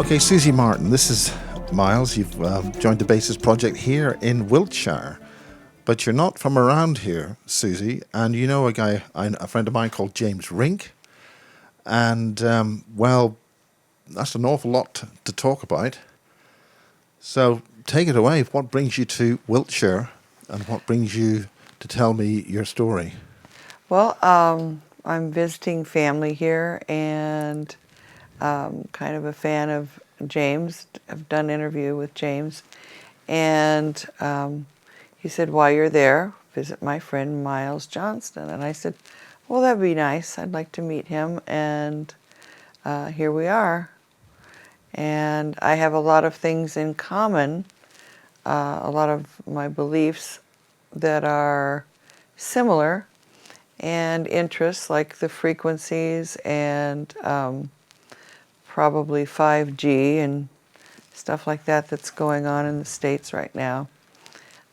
Okay, Suzy Martin, this is Miles. You've joined the Basis Project here in Wiltshire, but you're not from around here, Suzy. And you know a friend of mine called James Rink, and well, that's an awful lot to talk about. So take it away. What brings you to Wiltshire, and what brings you to tell me your story? Well, I'm visiting family here and kind of a fan of James. I've done an interview with James, and he said, while you're there, visit my friend Miles Johnston. And I said, well, that'd be nice. I'd like to meet him, and here we are. And I have a lot of things in common, a lot of my beliefs that are similar, and interests like the frequencies and probably 5G and stuff like that that's going on in the States right now.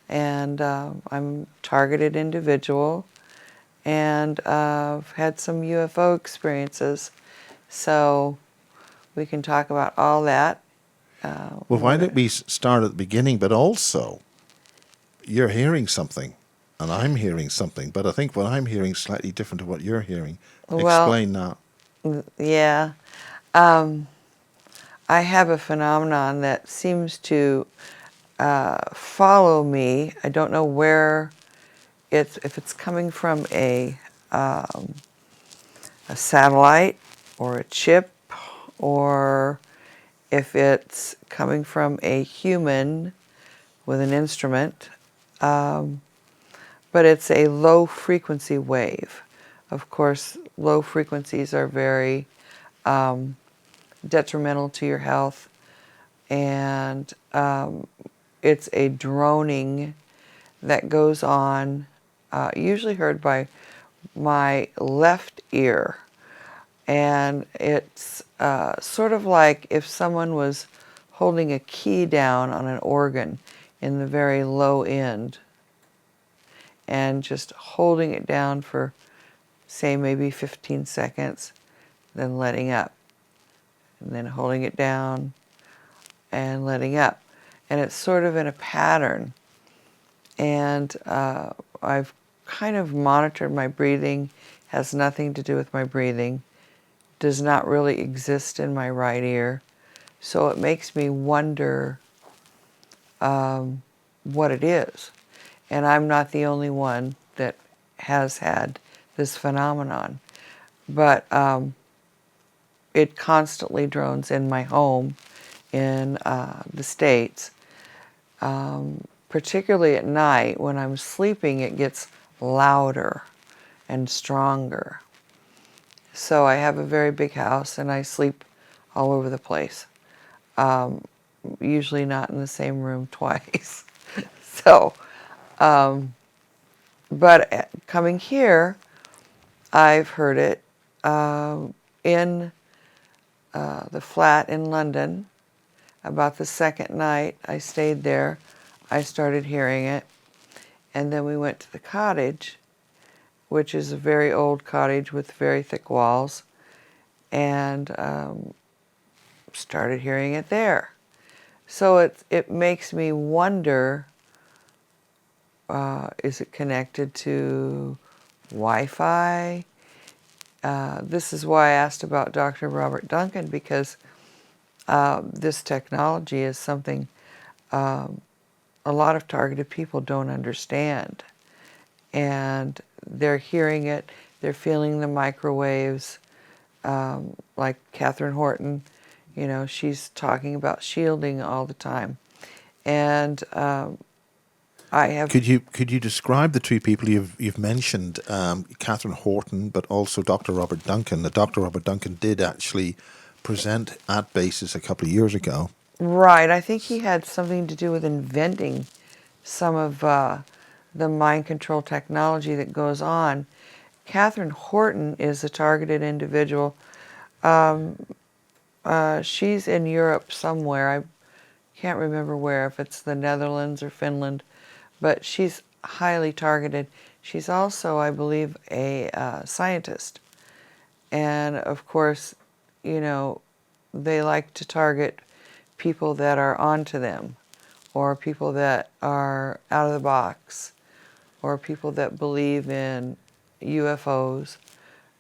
And I'm a targeted individual, and I've had some UFO experiences, so we can talk about all that. Well, why don't we start at the beginning, but also you're hearing something and I'm hearing something, but I think what I'm hearing is slightly different to what you're hearing. Well, Explain that. yeah. I have a phenomenon that seems to follow me. I don't know where if it's coming from a satellite or a chip, or if it's coming from a human with an instrument. But it's a low frequency wave. Of course, low frequencies are very detrimental to your health, and it's a droning that goes on, usually heard by my left ear, and it's sort of like if someone was holding a key down on an organ in the very low end and just holding it down for, say, maybe 15 seconds, then letting up, and then holding it down and letting up. And it's sort of in a pattern. And I've kind of monitored my breathing, has nothing to do with my breathing, does not really exist in my right ear. So it makes me wonder what it is. And I'm not the only one that has had this phenomenon. But it constantly drones in my home in the States. Particularly at night when I'm sleeping, it gets louder and stronger. So I have a very big house and I sleep all over the place. Usually not in the same room twice. So, but coming here, I've heard it in the flat in London. About the second night I stayed there, I started hearing it. And then we went to the cottage, which is a very old cottage with very thick walls, and started hearing it there. So it makes me wonder, is it connected to Wi-Fi? This is why I asked about Dr. Robert Duncan, because this technology is something a lot of targeted people don't understand. And they're hearing it, they're feeling the microwaves, like Catherine Horton, you know, she's talking about shielding all the time. And I have... Could you describe the two people you've mentioned, Catherine Horton, but also Dr. Robert Duncan? Dr. Robert Duncan did actually present at Basis a couple of years ago. Right, I think he had something to do with inventing some of the mind control technology that goes on. Catherine Horton is a targeted individual. She's in Europe somewhere. I can't remember where, if it's the Netherlands or Finland, but she's highly targeted. She's also, I believe, a scientist. And of course, you know, they like to target people that are onto them, or people that are out of the box, or people that believe in UFOs,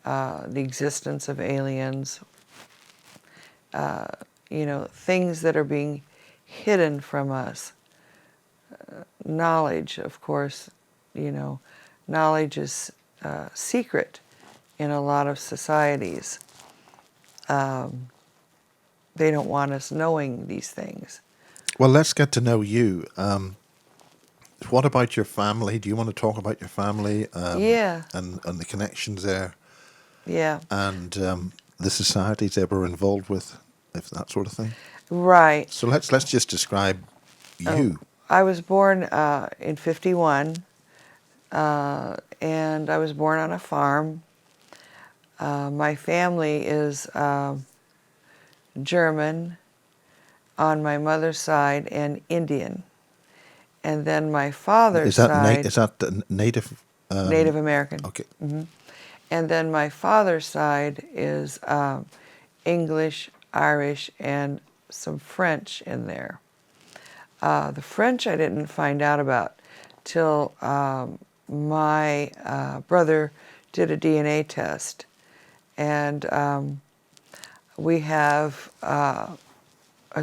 the existence of aliens, things that are being hidden from us. Knowledge, of course, knowledge is secret in a lot of societies. They don't want us knowing these things. Well, let's get to know you. What about your family? Do you want to talk about your family Yeah, and the connections there yeah, and the societies they were involved with, if that sort of thing? right. So let's just describe Oh, you. I was born in 51, and I was born on a farm. My family is German on my mother's side and Indian. And then my father's side, Is that the native? Native American. Okay. And then my father's side is English, Irish, and some French in there. The French I didn't find out about till my brother did a DNA test. And we have a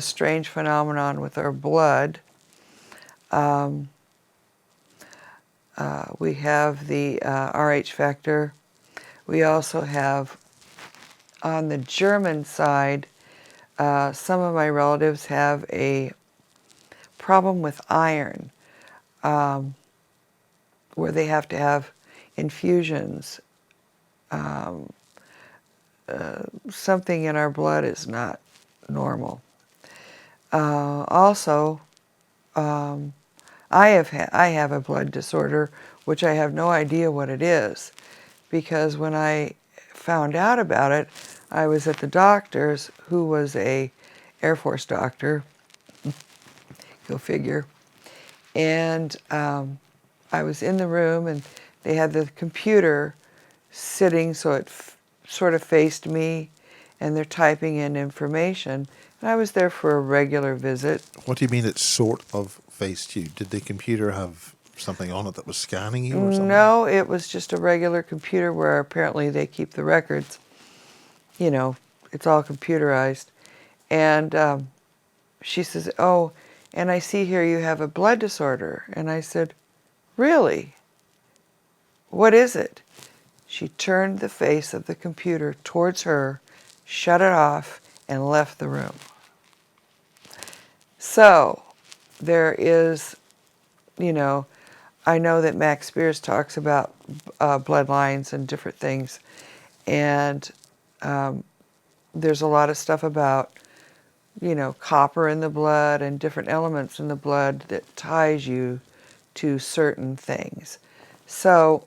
strange phenomenon with our blood. We have the Rh factor. We also have, on the German side, some of my relatives have a problem with iron, where they have to have infusions. Something in our blood is not normal. Also, I have a blood disorder, which I have no idea what it is, because when I found out about it, I was at the doctor's, who was a Air Force doctor, go figure, and I was in the room, and they had the computer sitting so it sort of faced me, and they're typing in information. And I was there for a regular visit. What do you mean it sort of faced you? Did the computer have something on it that was scanning you or something? No, it was just a regular computer where apparently they keep the records. It's all computerized. And she says, "Oh, and I see here you have a blood disorder." And I said, "Really? What is it?" She turned the face of the computer towards her, shut it off, and left the room. So there is, I know that Max Spears talks about bloodlines and different things, and there's a lot of stuff about, copper in the blood and different elements in the blood that ties you to certain things. So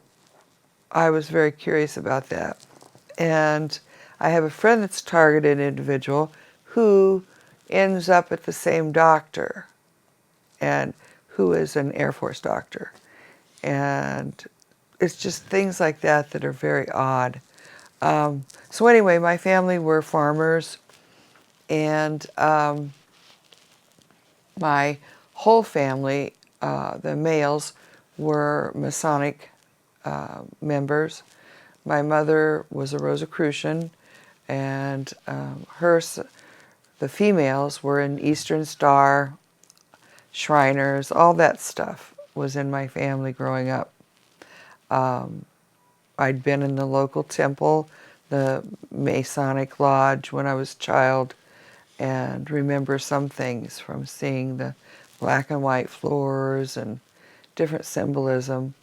I was very curious about that. And I have a friend that's a targeted individual who ends up at the same doctor, and who is an Air Force doctor. And it's just things like that that are very odd. So anyway, my family were farmers, and my whole family, the males, were Masonic members. My mother was a Rosicrucian, and the females were in Eastern Star, Shriners, all that stuff was in my family growing up. I'd been in the local temple, the Masonic Lodge, when I was a child, and remember some things from seeing the black and white floors and different symbolism.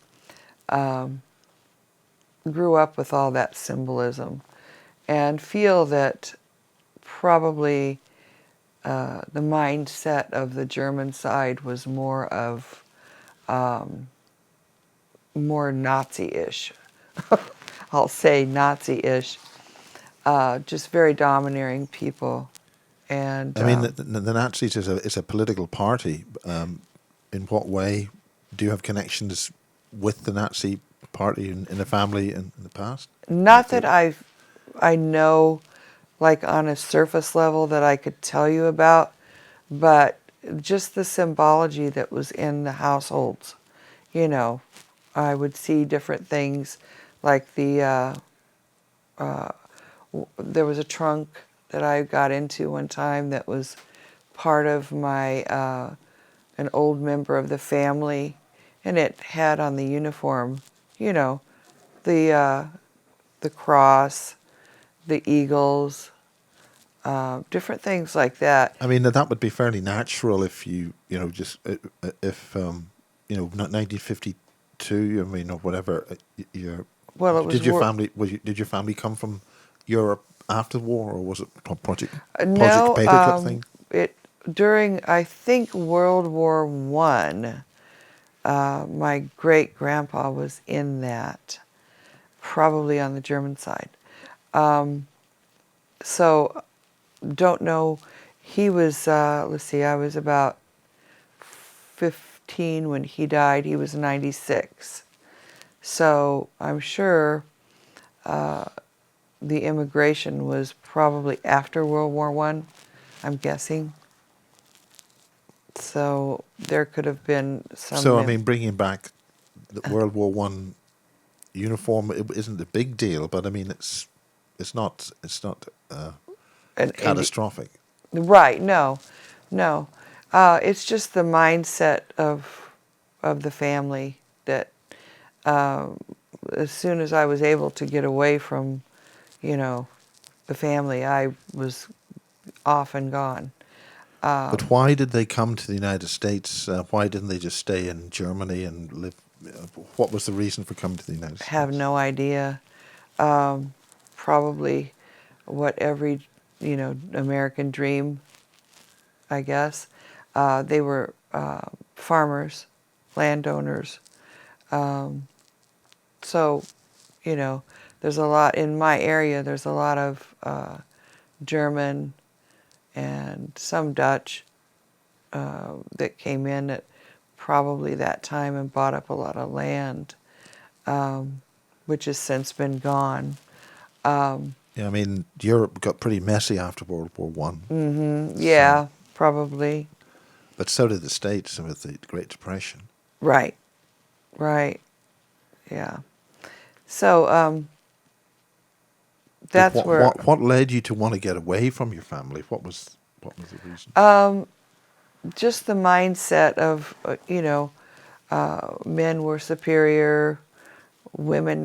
Grew up with all that symbolism, and feel that probably the mindset of the German side was more of more Nazi-ish. I'll say Nazi-ish. Just very domineering people. And I mean, the Nazis is a political party. In what way do you have connections with the Nazi party in the family in the past? not that I know like on a surface level that I could tell you about, but just the symbology that was in the households. You know, I would see different things, like there was a trunk that I got into one time that was part of my an old member of the family, and it had on the uniform, you know, the cross, the eagles, different things like that. I mean, that would be fairly natural if you know, just if you know, not 1952. I mean, or whatever. Your Well, it was did your family did your family come from Europe after the war, or was it a Project no, Paperclip thing? it during I think World War I. My great grandpa was in that, probably on the German side. So don't know. He was, let's see, I was about 15 when he died. He was 96. So I'm sure the immigration was probably after World War I, I'm guessing. So there could have been some. So I mean, bringing back the World War One uniform, it isn't a big deal, but I mean, it's not And catastrophic. right, no, no. It's just the mindset of the family that as soon as I was able to get away from, you know, the family, I was off and gone. But why did they come to the United States? Why didn't they just stay in Germany and live? What was the reason for coming to the United Have States? no idea. Probably what every, you know, American dream, I guess. They were farmers, landowners. So, you know, there's a lot in my area. There's a lot of German and some Dutch that came in at probably that time and bought up a lot of land, which has since been gone. Yeah, I mean, Europe got pretty messy after World War One. So, Yeah, probably. but so did the States with the Great Depression. Right, right. Yeah. So But that's where what led you to want to get away from your family? What was the reason? just the mindset of, you know, men were superior, women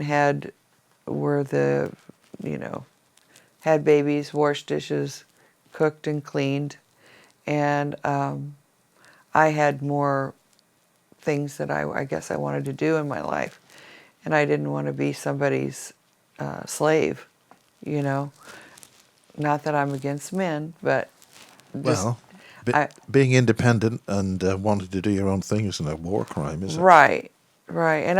were the, you know, had babies, washed dishes, cooked and cleaned, and I had more things that I guess I wanted to do in my life, and I didn't want to be somebody's slave, you know. Not that I'm against men, but just Well, I being independent and wanting to do your own thing isn't a war crime, is it? right, right, and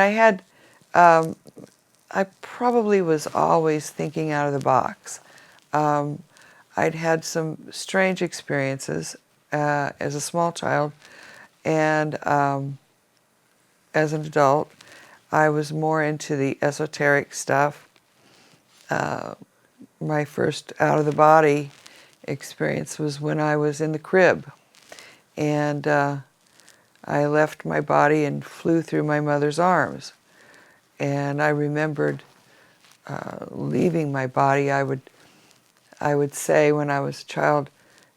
I probably was always thinking out of the box. I'd had some strange experiences as a small child, and as an adult, I was more into the esoteric stuff. My first out of the body experience was when I was in the crib, and I left my body and flew through my mother's arms. And I remembered leaving my body. I would say when I was a child,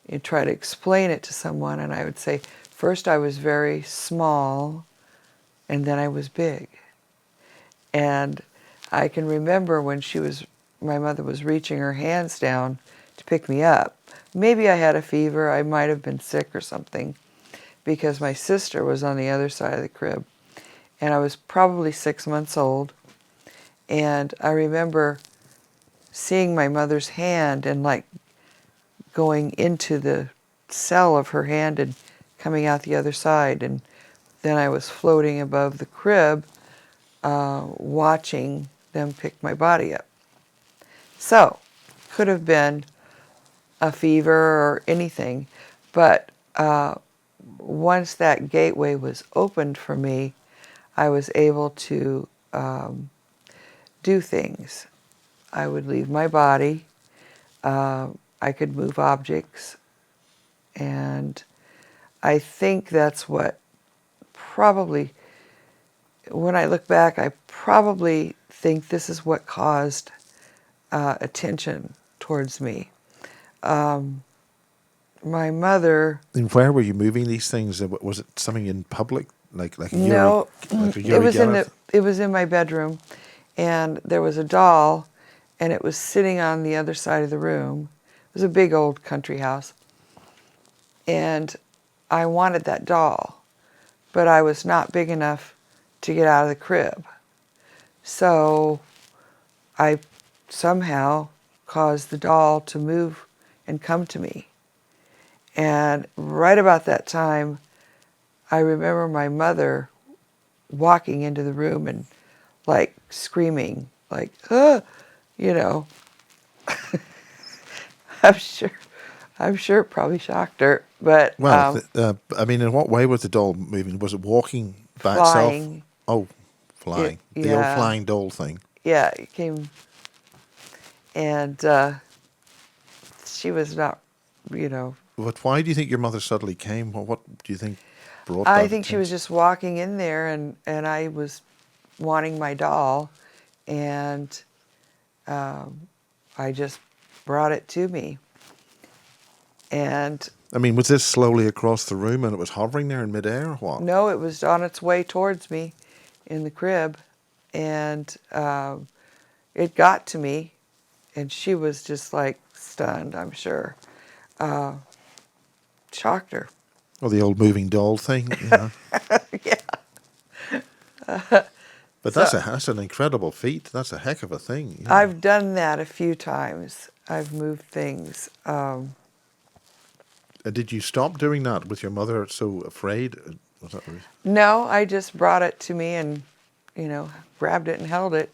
you try to explain it to someone, and I would say, first I was very small, and then I was big. And I can remember when my mother was reaching her hands down to pick me up. Maybe I had a fever, I might have been sick or something, because my sister was on the other side of the crib. And I was probably 6 months old. And I remember seeing my mother's hand and like going into the cell of her hand and coming out the other side. And then I was floating above the crib, watching them pick my body up. So, could have been a fever or anything, but once that gateway was opened for me, I was able to do things. I would leave my body. I could move objects, and I think that's what probably, when I look back, I probably think this is what caused attention towards me. My mother, And where were you moving these things? Was it something in public, like a Yuri, no, like a it Yuri was in Geller? it was in my bedroom, and there was a doll, and it was sitting on the other side of the room. It was a big old country house, and I wanted that doll, but I was not big enough to get out of the crib. So I somehow caused the doll to move and come to me. And right about that time, I remember my mother walking into the room and like screaming, like, you know. I'm sure, I'm sure it probably shocked her, but Well, I mean, in what way was the doll moving? Was it walking by itself? flying, Oh, flying. The old yeah, flying doll thing. yeah, it came, and she was not, you know, But why do you think your mother suddenly came? What do you think brought I that think she was attention? just walking in there, and I was wanting my doll, and I just brought it to me. And I mean, was this slowly across the room and it was hovering there in midair or what? no, it was on its way towards me in the crib, and it got to me, and she was just like stunned, I'm sure. Shocked her. Or the old moving doll thing, you know? Yeah. But So that's an incredible feat. That's a heck of a thing, you know. I've done that a few times. I've moved things. Did you stop doing that with your mother so afraid? Was that the reason? No, I just brought it to me and, grabbed it and held it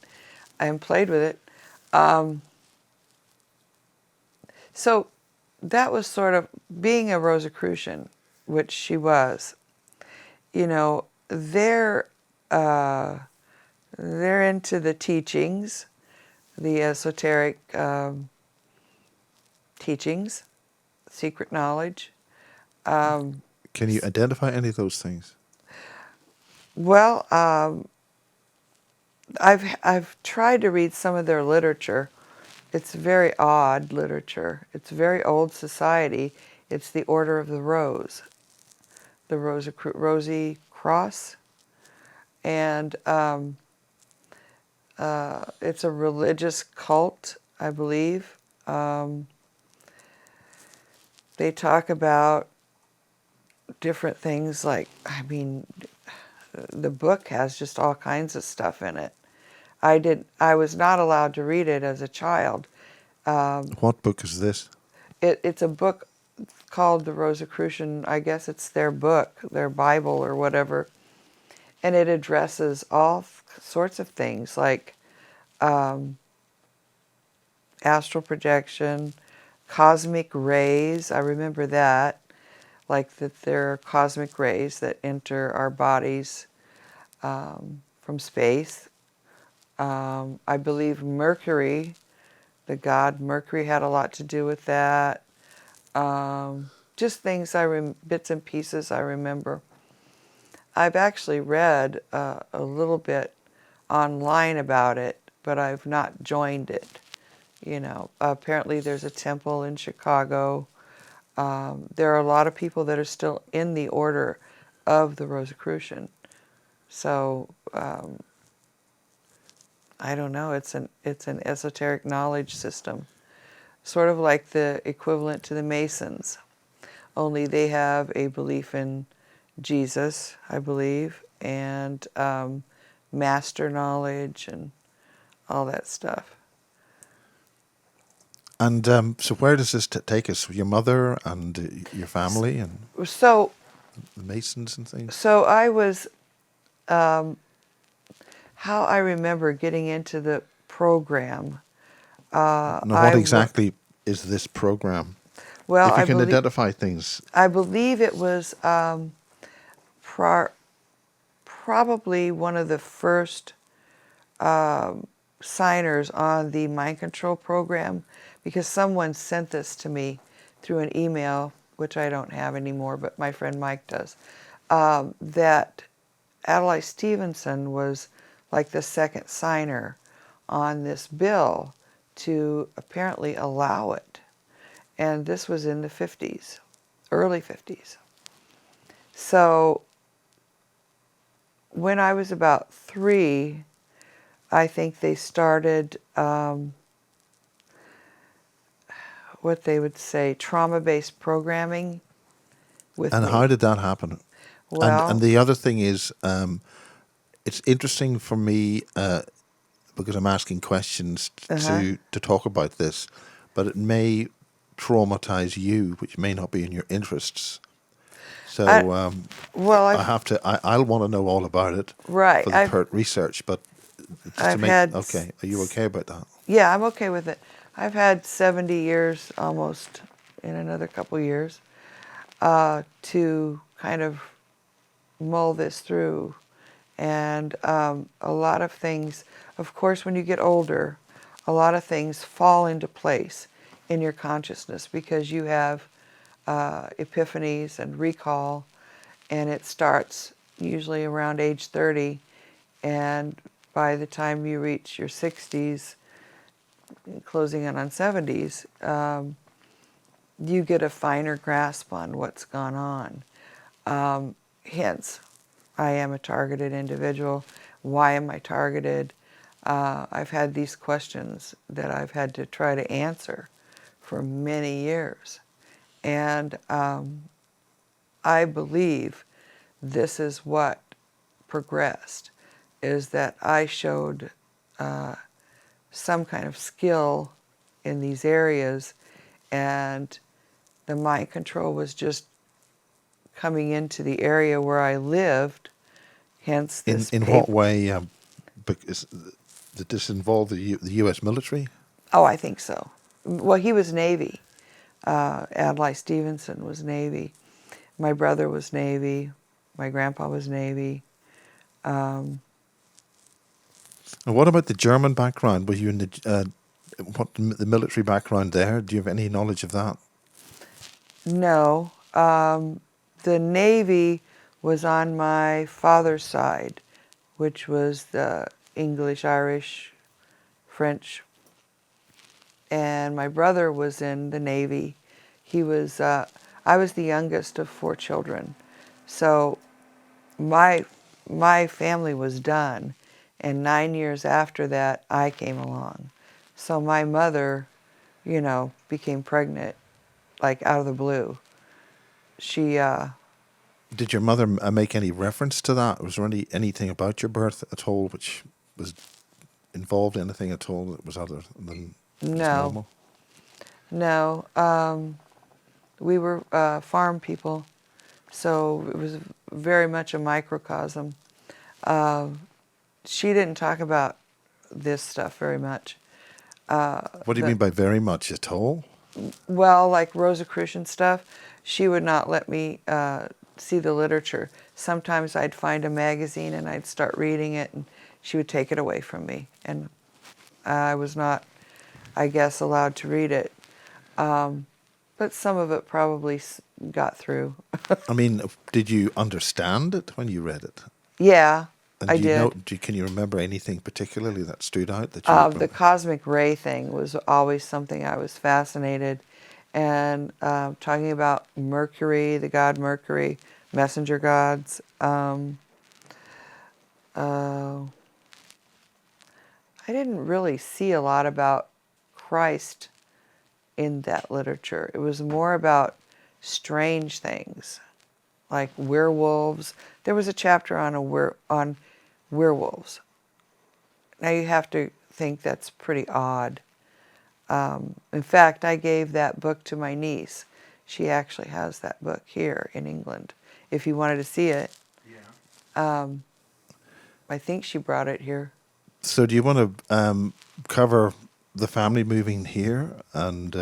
and played with it. So that was sort of being a Rosicrucian, which she was. They're they're into the teachings, the esoteric teachings, secret knowledge. Can you identify any of those things? Well, I've tried to read some of their literature. It's very odd literature. It's very old society. It's the Order of the Rose, the Rosy Cross, and it's a religious cult, I believe. They talk about different things like, the book has just all kinds of stuff in it. I was not allowed to read it as a child. What book is this? It's a book called the Rosicrucian. I guess it's their book, their Bible or whatever. And it addresses all sorts of things like astral projection, cosmic rays. I remember that. Like that there are cosmic rays that enter our bodies from space. I believe Mercury, the god Mercury, had a lot to do with that. Just things bits and pieces I remember. I've actually read a little bit online about it, but I've not joined it. Apparently there's a temple in Chicago. There are a lot of people that are still in the order of the Rosicrucian. So I don't know. It's an esoteric knowledge system, sort of like the equivalent to the Masons. Only they have a belief in Jesus, I believe, and master knowledge and all that stuff. And so where does this take us? Your mother and your family and So, the Masons and things? so I was, how I remember getting into the program. Now, what exactly is this program? Well, If you can identify things. I believe it was probably one of the first signers on the mind control program, because someone sent this to me through an email, which I don't have anymore, but my friend Mike does, that Adlai Stevenson was like the second signer on this bill to apparently allow it. And this was in the 50s, early 50s. So when I was about 3, I think they started what they would say trauma-based programming with And me. how did that happen? Well, And the other thing is, it's interesting for me because I'm asking questions to talk about this, but it may traumatize you, which may not be in your interests. I, So well, I'll want to know all about it right. for the PERT research, but just to I've make, had, okay, are you okay about that? yeah, I'm okay with it. I've had 70 years almost in another couple years to kind of mull this through. And a lot of things, of course, when you get older, a lot of things fall into place in your consciousness because you have epiphanies and recall, and it starts usually around age 30, and by the time you reach your 60s, closing in on 70s, you get a finer grasp on what's gone on. Hence, I am a targeted individual. Why am I targeted? I've had these questions that I've had to try to answer for many years. And I believe this is what progressed, is that I showed some kind of skill in these areas, and the mind control was just coming into the area where I lived, hence this In what way? Because did this involve the U.S. military? Oh, I think so. Well, he was Navy. Adlai Stevenson was Navy. My brother was Navy. My grandpa was Navy. And what about the German background? Were you in the military background there? Do you have any knowledge of that? No. The Navy was on my father's side, which was the English, Irish, French, and my brother was in the Navy. He was, I was the youngest of 4 children. So my family was done, and 9 years after that, I came along. So my mother, became pregnant, like out of the blue. She, Did your mother make any reference to that? Was there anything about your birth at all which was involved anything at all that was other than just no, normal? no. We were farm people, so it was very much a microcosm. She didn't talk about this stuff very much. What do you mean by very much at all? Well, like Rosicrucian stuff, she would not let me see the literature. Sometimes I'd find a magazine and I'd start reading it, and she would take it away from me, and I was not, I guess, allowed to read it. But some of it probably got through. I mean, did you understand it when you read it? Yeah, And I do you know? did. Can you remember anything particularly that stood out that The cosmic ray thing was always something I was fascinated, and talking about Mercury, the god Mercury, messenger gods. I didn't really see a lot about Christ in that literature. It was more about strange things, like werewolves. There was a chapter on on werewolves. Now you have to think that's pretty odd. In fact, I gave that book to my niece. She actually has that book here in England. If you wanted to see it, I think she brought it here. So, do you want to cover the family moving here, and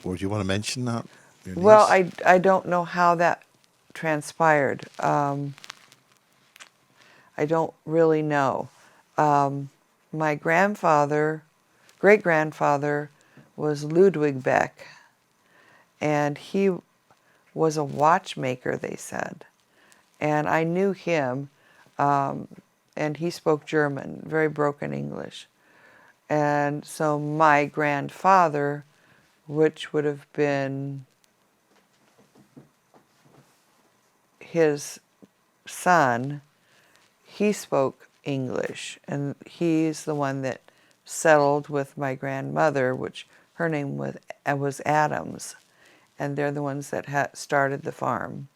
or do you want to mention that? Your Well, niece? I don't know how that transpired. I don't really know. My grandfather, great-grandfather, was Ludwig Beck, and he was a watchmaker, they said. And I knew him, and he spoke German, very broken English. And so my grandfather, which would have been his son, he spoke English, and he's the one that settled with my grandmother, which her name was Adams, and they're the ones that started the farm.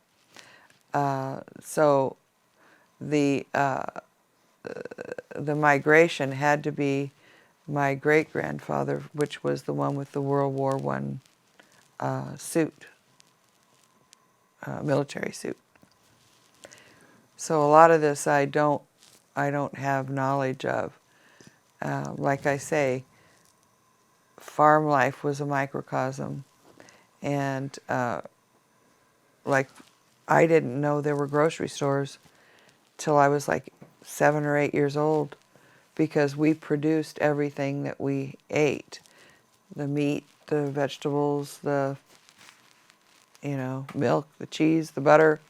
So the migration had to be my great-grandfather, which was the one with the World War One suit, military suit. So a lot of this I don't have knowledge of. Like I say, farm life was a microcosm, and like I didn't know there were grocery stores till I was like 7 or 8 years old, because we produced everything that we ate, the meat, the vegetables, the milk, the cheese, the butter,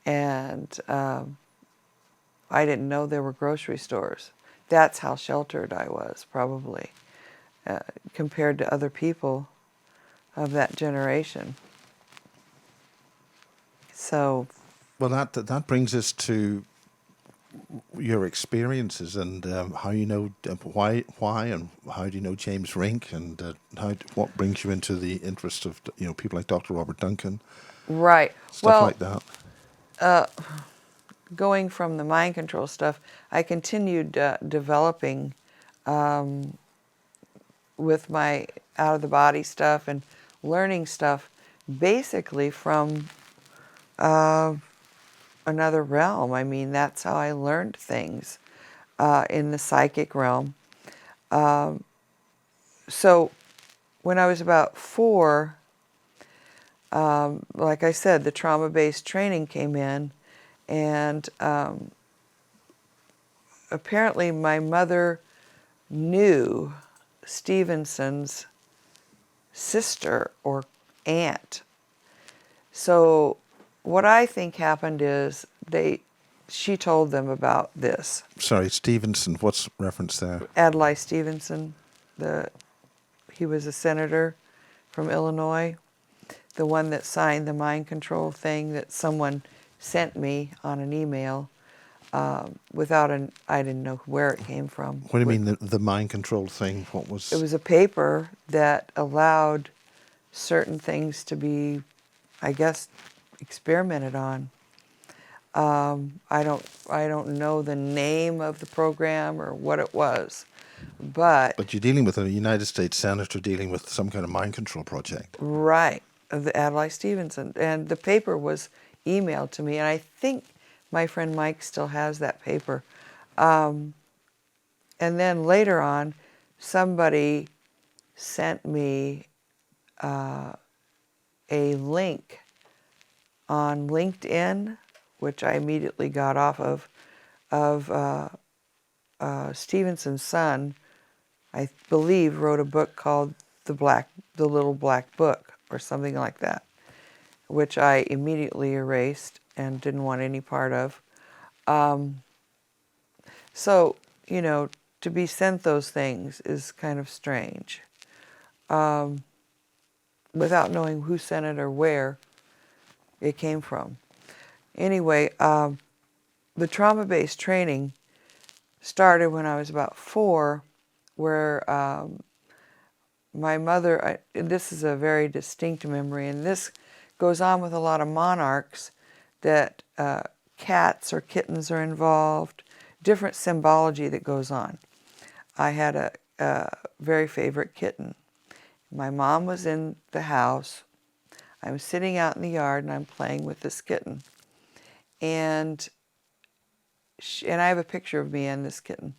and I didn't know there were grocery stores. That's how sheltered I was, probably, compared to other people of that generation. So, Well, that brings us to your experiences and how you know why and how do you know James Rink, and what brings you into the interest of people like Dr. Robert Duncan, right. stuff Well, like that. Going from the mind control stuff, I continued developing with my out of the body stuff and learning stuff basically from another realm. I mean, that's how I learned things in the psychic realm. So when I was about 4, like I said, the trauma-based training came in, and apparently my mother knew Stevenson's sister or aunt. So what I think happened is she told them about this. Sorry, Stevenson. What's reference there? Adlai Stevenson, he was a senator from Illinois, the one that signed the mind control thing that someone sent me on an email I didn't know where it came from. What do you mean the mind control thing? What was? It was a paper that allowed certain things to be, I guess, experimented on. I don't know the name of the program or what it was, But you're dealing with a United States senator dealing with some kind of mind control project. right, of the Adlai Stevenson, and the paper was emailed to me, and I think my friend Mike still has that paper. And then later on, somebody sent me a link on LinkedIn, which I immediately got off of Stevenson's son, I believe, wrote a book called The Little Black Book, or something like that, which I immediately erased and didn't want any part of. So, to be sent those things is kind of strange. Without knowing who sent it or where it came from. Anyway, the trauma-based training started when I was about 4, where my mother, and this is a very distinct memory, and this goes on with a lot of monarchs, that cats or kittens are involved, different symbology that goes on. I had a very favorite kitten. My mom was in the house. I'm sitting out in the yard and I'm playing with this kitten. And I have a picture of me and this kitten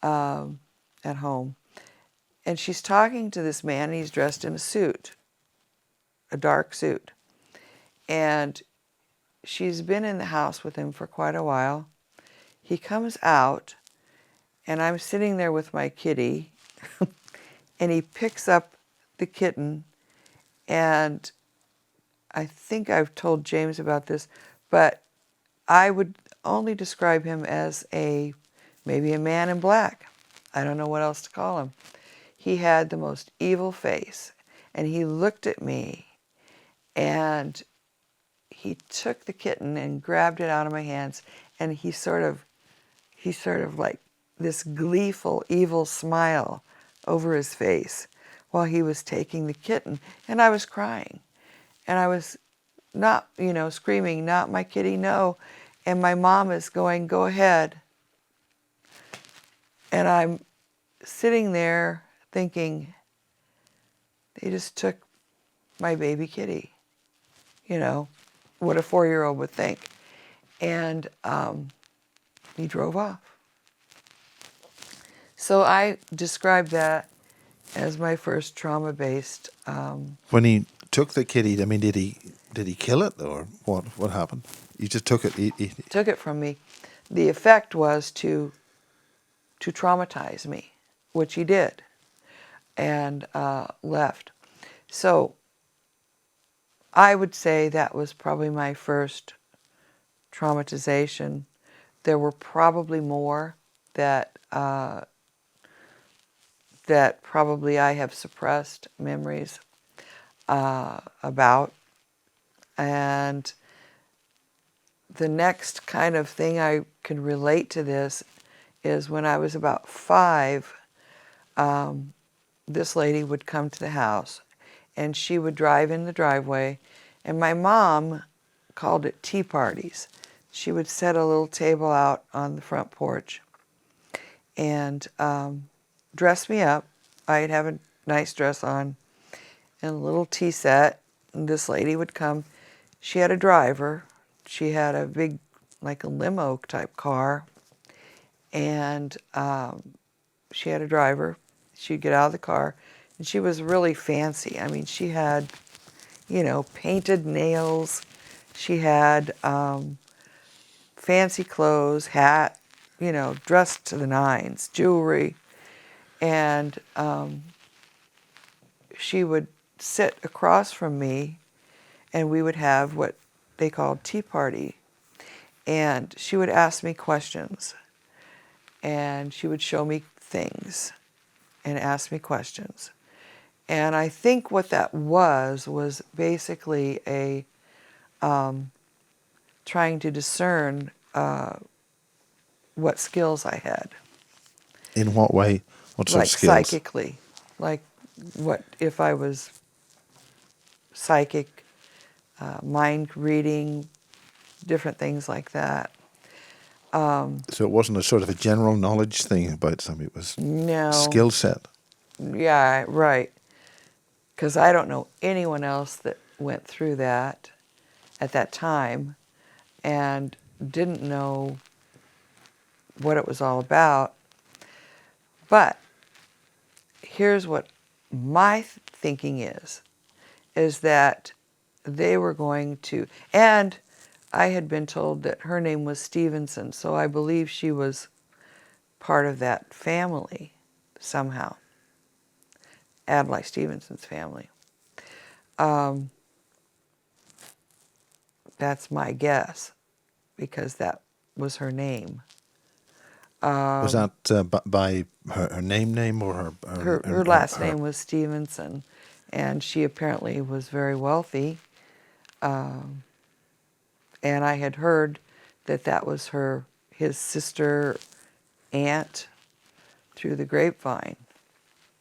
at home. And she's talking to this man, and he's dressed in a suit, a dark suit. And she's been in the house with him for quite a while. He comes out, and I'm sitting there with my kitty, and he picks up the kitten, and I think I've told James about this, but I would only describe him as maybe a man in black. I don't know what else to call him. He had the most evil face, and he looked at me, and he took the kitten and grabbed it out of my hands, and he sort of like this gleeful, evil smile over his face while he was taking the kitten, and I was crying, and I was not, screaming, "Not my kitty, no," and my mom is going, "Go ahead," and I'm sitting there thinking, they just took my baby kitty, what a 4-year-old would think. And he drove off. So I describe that as my first trauma-based. When he took the kitty, I mean, did he kill it, or what happened? He just took it. Took it from me. The effect was to traumatize me, which he did, and left. So I would say that was probably my first traumatization. There were probably more that probably I have suppressed memories about. And the next kind of thing I can relate to this is when I was about 5, this lady would come to the house, and she would drive in the driveway, and my mom called it tea parties. She would set a little table out on the front porch and dress me up. I'd have a nice dress on and a little tea set, and this lady would come. She had a driver. She had a big, like a limo type car, and she had a driver. She'd get out of the car, and she was really fancy. I mean, she had, painted nails. She had fancy clothes, hat, dressed to the nines, jewelry. And she would sit across from me, and we would have what they called tea party. And she would ask me questions, and she would show me things and ask me questions. And I think what that was basically a trying to discern what skills I had. In what way? What sort of Like skills? psychically. Like what if I was psychic, mind reading, different things like that. So it wasn't a sort of a general knowledge thing about something. It was No. skill set. Yeah, right. Because I don't know anyone else that went through that at that time and didn't know what it was all about. But here's what my thinking is that they were going to, and I had been told that her name was Stevenson, so I believe she was part of that family somehow. Adlai Stevenson's family. That's my guess, because that was her name. Was that by her name or Her last name was Stevenson, and she apparently was very wealthy. And I had heard that was his sister, aunt, through the grapevine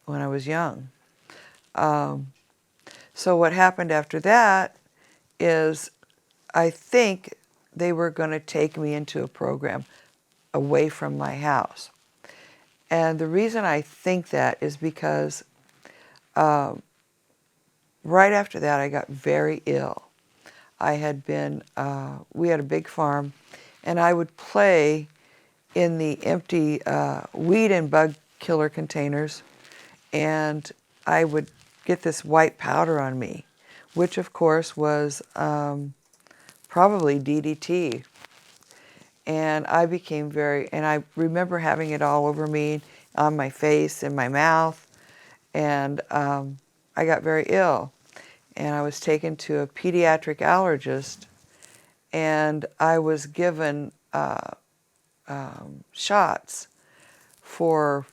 when I was young. So what happened after that is I think they were going to take me into a program away from my house. And the reason I think that is because right after that I got very ill. I had been, we had a big farm, and I would play in the empty weed and bug killer containers, and I would get this white powder on me, which of course was probably DDT. And I became and I remember having it all over me, on my face, in my mouth, And I got very ill. And I was taken to a pediatric allergist, and I was given shots for,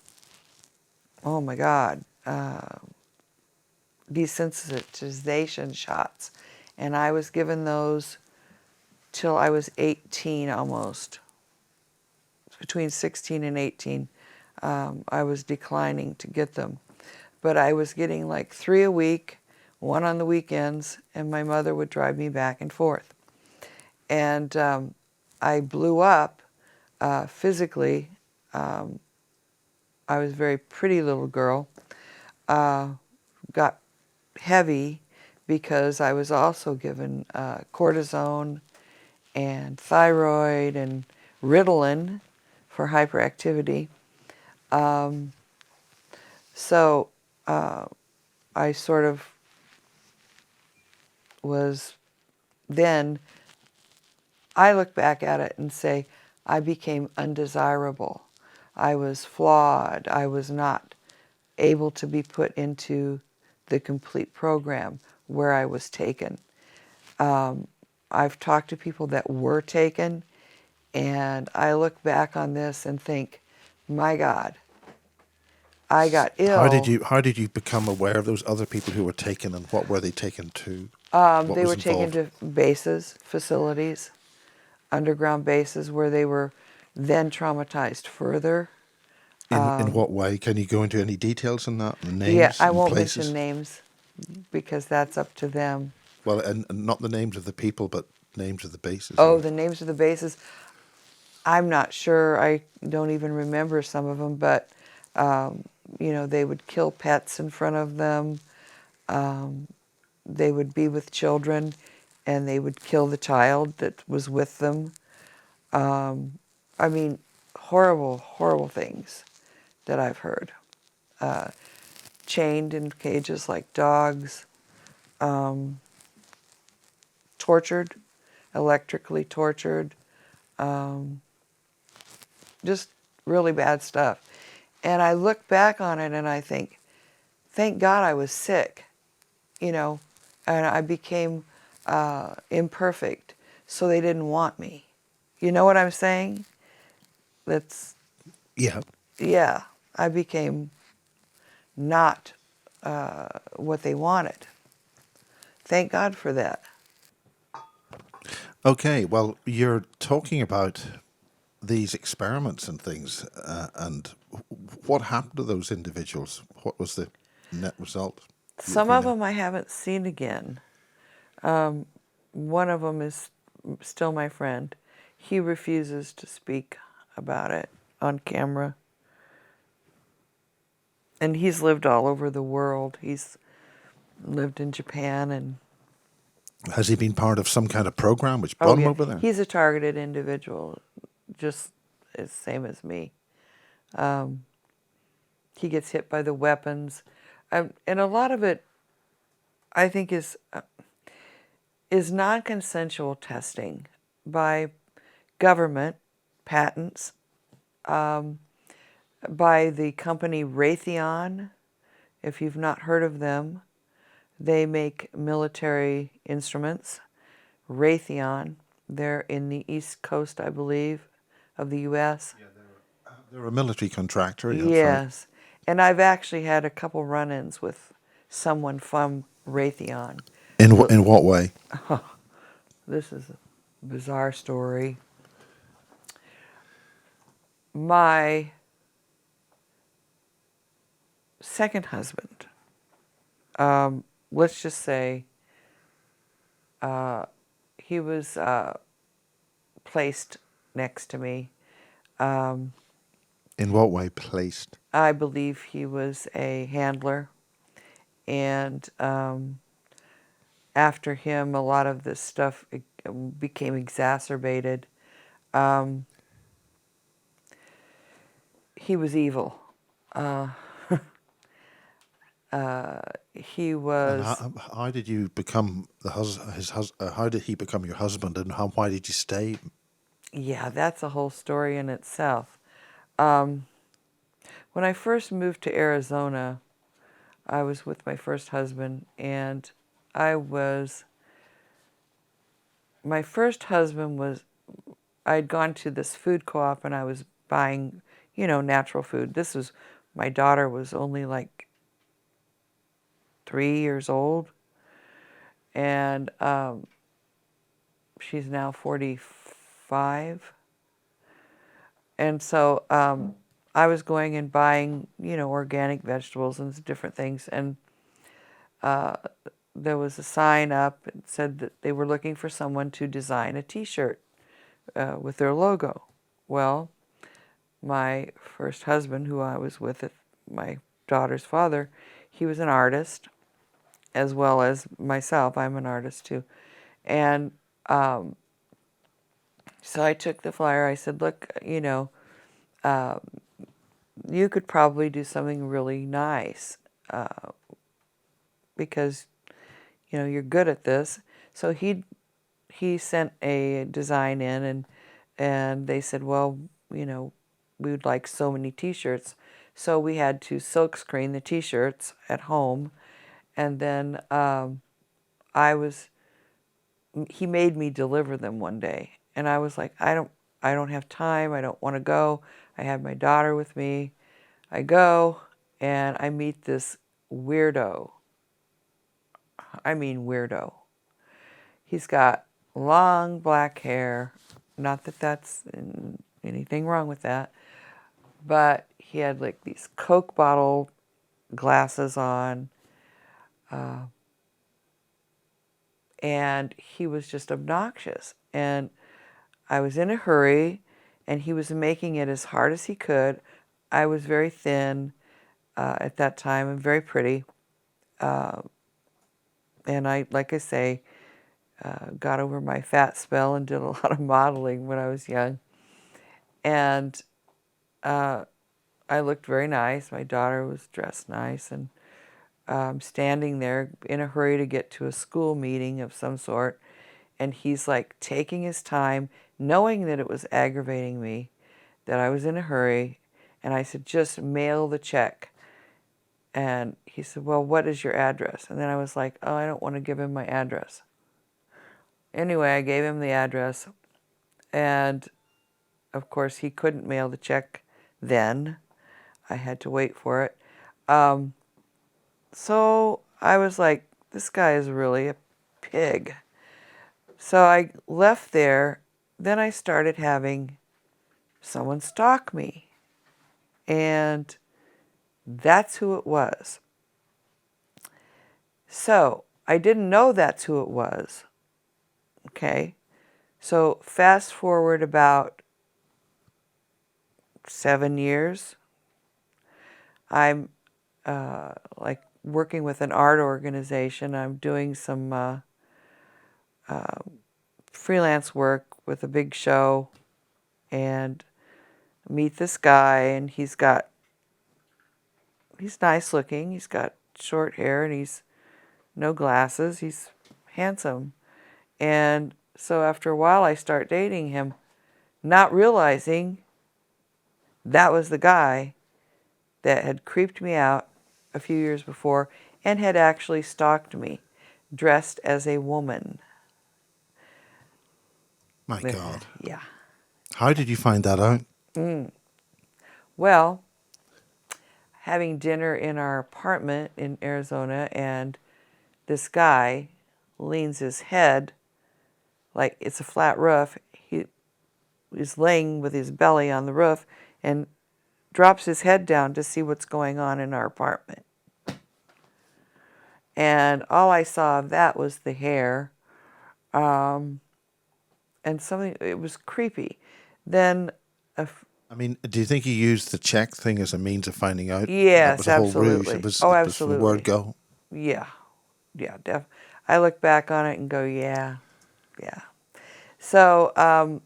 oh my God, desensitization shots. And I was given those till I was 18 almost. Between 16 and 18, I was declining to get them. But I was getting like 3 a week, 1 on the weekends, and my mother would drive me back and forth. And I blew up physically. I was a very pretty little girl. Got heavy because I was also given cortisone and thyroid and Ritalin for hyperactivity. So I sort of was then, I look back at it and say, I became undesirable. I was flawed. I was not able to be put into the complete program where I was taken. I've talked to people that were taken, and I look back on this and think, my God, I got ill. How did you become aware of those other people who were taken, and what were they taken to? What They was were taken involved? to bases, facilities, underground bases where they were then traumatized further. In what way? Can you go into any details on that? The Yeah, names I and won't mention places? names because that's up to them. Well, and not the names of the people, but names of the bases. Oh, Or the names of the bases. I'm not sure. I don't even remember some of them, but they would kill pets in front of them. They would be with children, and they would kill the child that was with them. I mean, horrible, horrible things that I've heard. Chained in cages like dogs, tortured, electrically tortured, just really bad stuff. And I look back on it and I think, thank God I was sick, and I became imperfect, so they didn't want me. You know what I'm saying? That's, yeah. yeah, I became not what they wanted. Thank God for that. Okay. Well, you're talking about these experiments and things, and what happened to those individuals? What was the net result? Some If you of know. them I haven't seen again. One of them is still my friend. He refuses to speak about it on camera. And he's lived all over the world. He's lived in Japan and, Has he been part of some kind of program which oh brought him yeah, over there? he's a targeted individual, just as same as me. He gets hit by the weapons. And a lot of it, I think, is non-consensual testing by government, patents, by the company Raytheon. If you've not heard of them, they make military instruments. Raytheon, they're in the East Coast, I believe, of the U.S. Yeah, they're a military contractor. Yeah, that's right. Yes, and I've actually had a couple run-ins with someone from Raytheon. In what way? This is a bizarre story. My second husband, let's just say, he was placed next to me. In what way placed? I believe he was a handler, and after him, a lot of this stuff became exacerbated. He was evil. He And was, how did you become how did he become your husband, and why did you stay? yeah, that's a whole story in itself. When I first moved to Arizona, I was with my first husband, and I was, my first husband was, I'd gone to this food co-op and I was buying, natural food. This was, my daughter was only like 3 years old, and she's now 45. And so I was going and buying, organic vegetables and different things. And there was a sign up that said that they were looking for someone to design a T-shirt with their logo. Well, my first husband, who I was with, my daughter's father, he was an artist, as well as myself. I'm an artist too. And so I took the flyer. I said, look, you could probably do something really nice because, you're good at this. So he sent a design in, and they said, well, we would like so many T-shirts. So we had to silk screen the T-shirts at home, and then he made me deliver them one day, and I was like, I don't have time. I don't want to go. I have my daughter with me. I go, and I meet this weirdo. I mean weirdo. He's got long black hair. Not that that's anything wrong with that, but he had like these Coke bottle glasses on, and he was just obnoxious. And I was in a hurry, and he was making it as hard as he could. I was very thin at that time and very pretty. And I, like I say, got over my fat spell and did a lot of modeling when I was young. And I looked very nice. My daughter was dressed nice, and standing there in a hurry to get to a school meeting of some sort. And he's like taking his time, knowing that it was aggravating me, that I was in a hurry. And I said, just mail the check. And he said, well, what is your address? And then I was like, oh, I don't want to give him my address. Anyway, I gave him the address. And of course, he couldn't mail the check then. I had to wait for it. So I was like, this guy is really a pig. So I left there. Then I started having someone stalk me. And that's who it was. So I didn't know that's who it was. Okay. So fast forward about 7 years. I'm like working with an art organization. I'm doing some freelance work with a big show, and meet this guy, and he's nice looking. He's got short hair, and he's no glasses. He's handsome. And so after a while, I start dating him, not realizing that was the guy that had creeped me out a few years before and had actually stalked me, dressed as a woman. My God. Yeah. How did you find that out? Well, having dinner in our apartment in Arizona, and this guy leans his head, like it's a flat roof. He is laying with his belly on the roof and drops his head down to see what's going on in our apartment. And all I saw of that was the hair, and something, it was creepy. Then, I mean, do you think he used the check thing as a means of finding out? That yes, was a whole ruse. absolutely. It was, Oh, it was from word absolutely. go. Yeah, I look back on it and go, yeah. So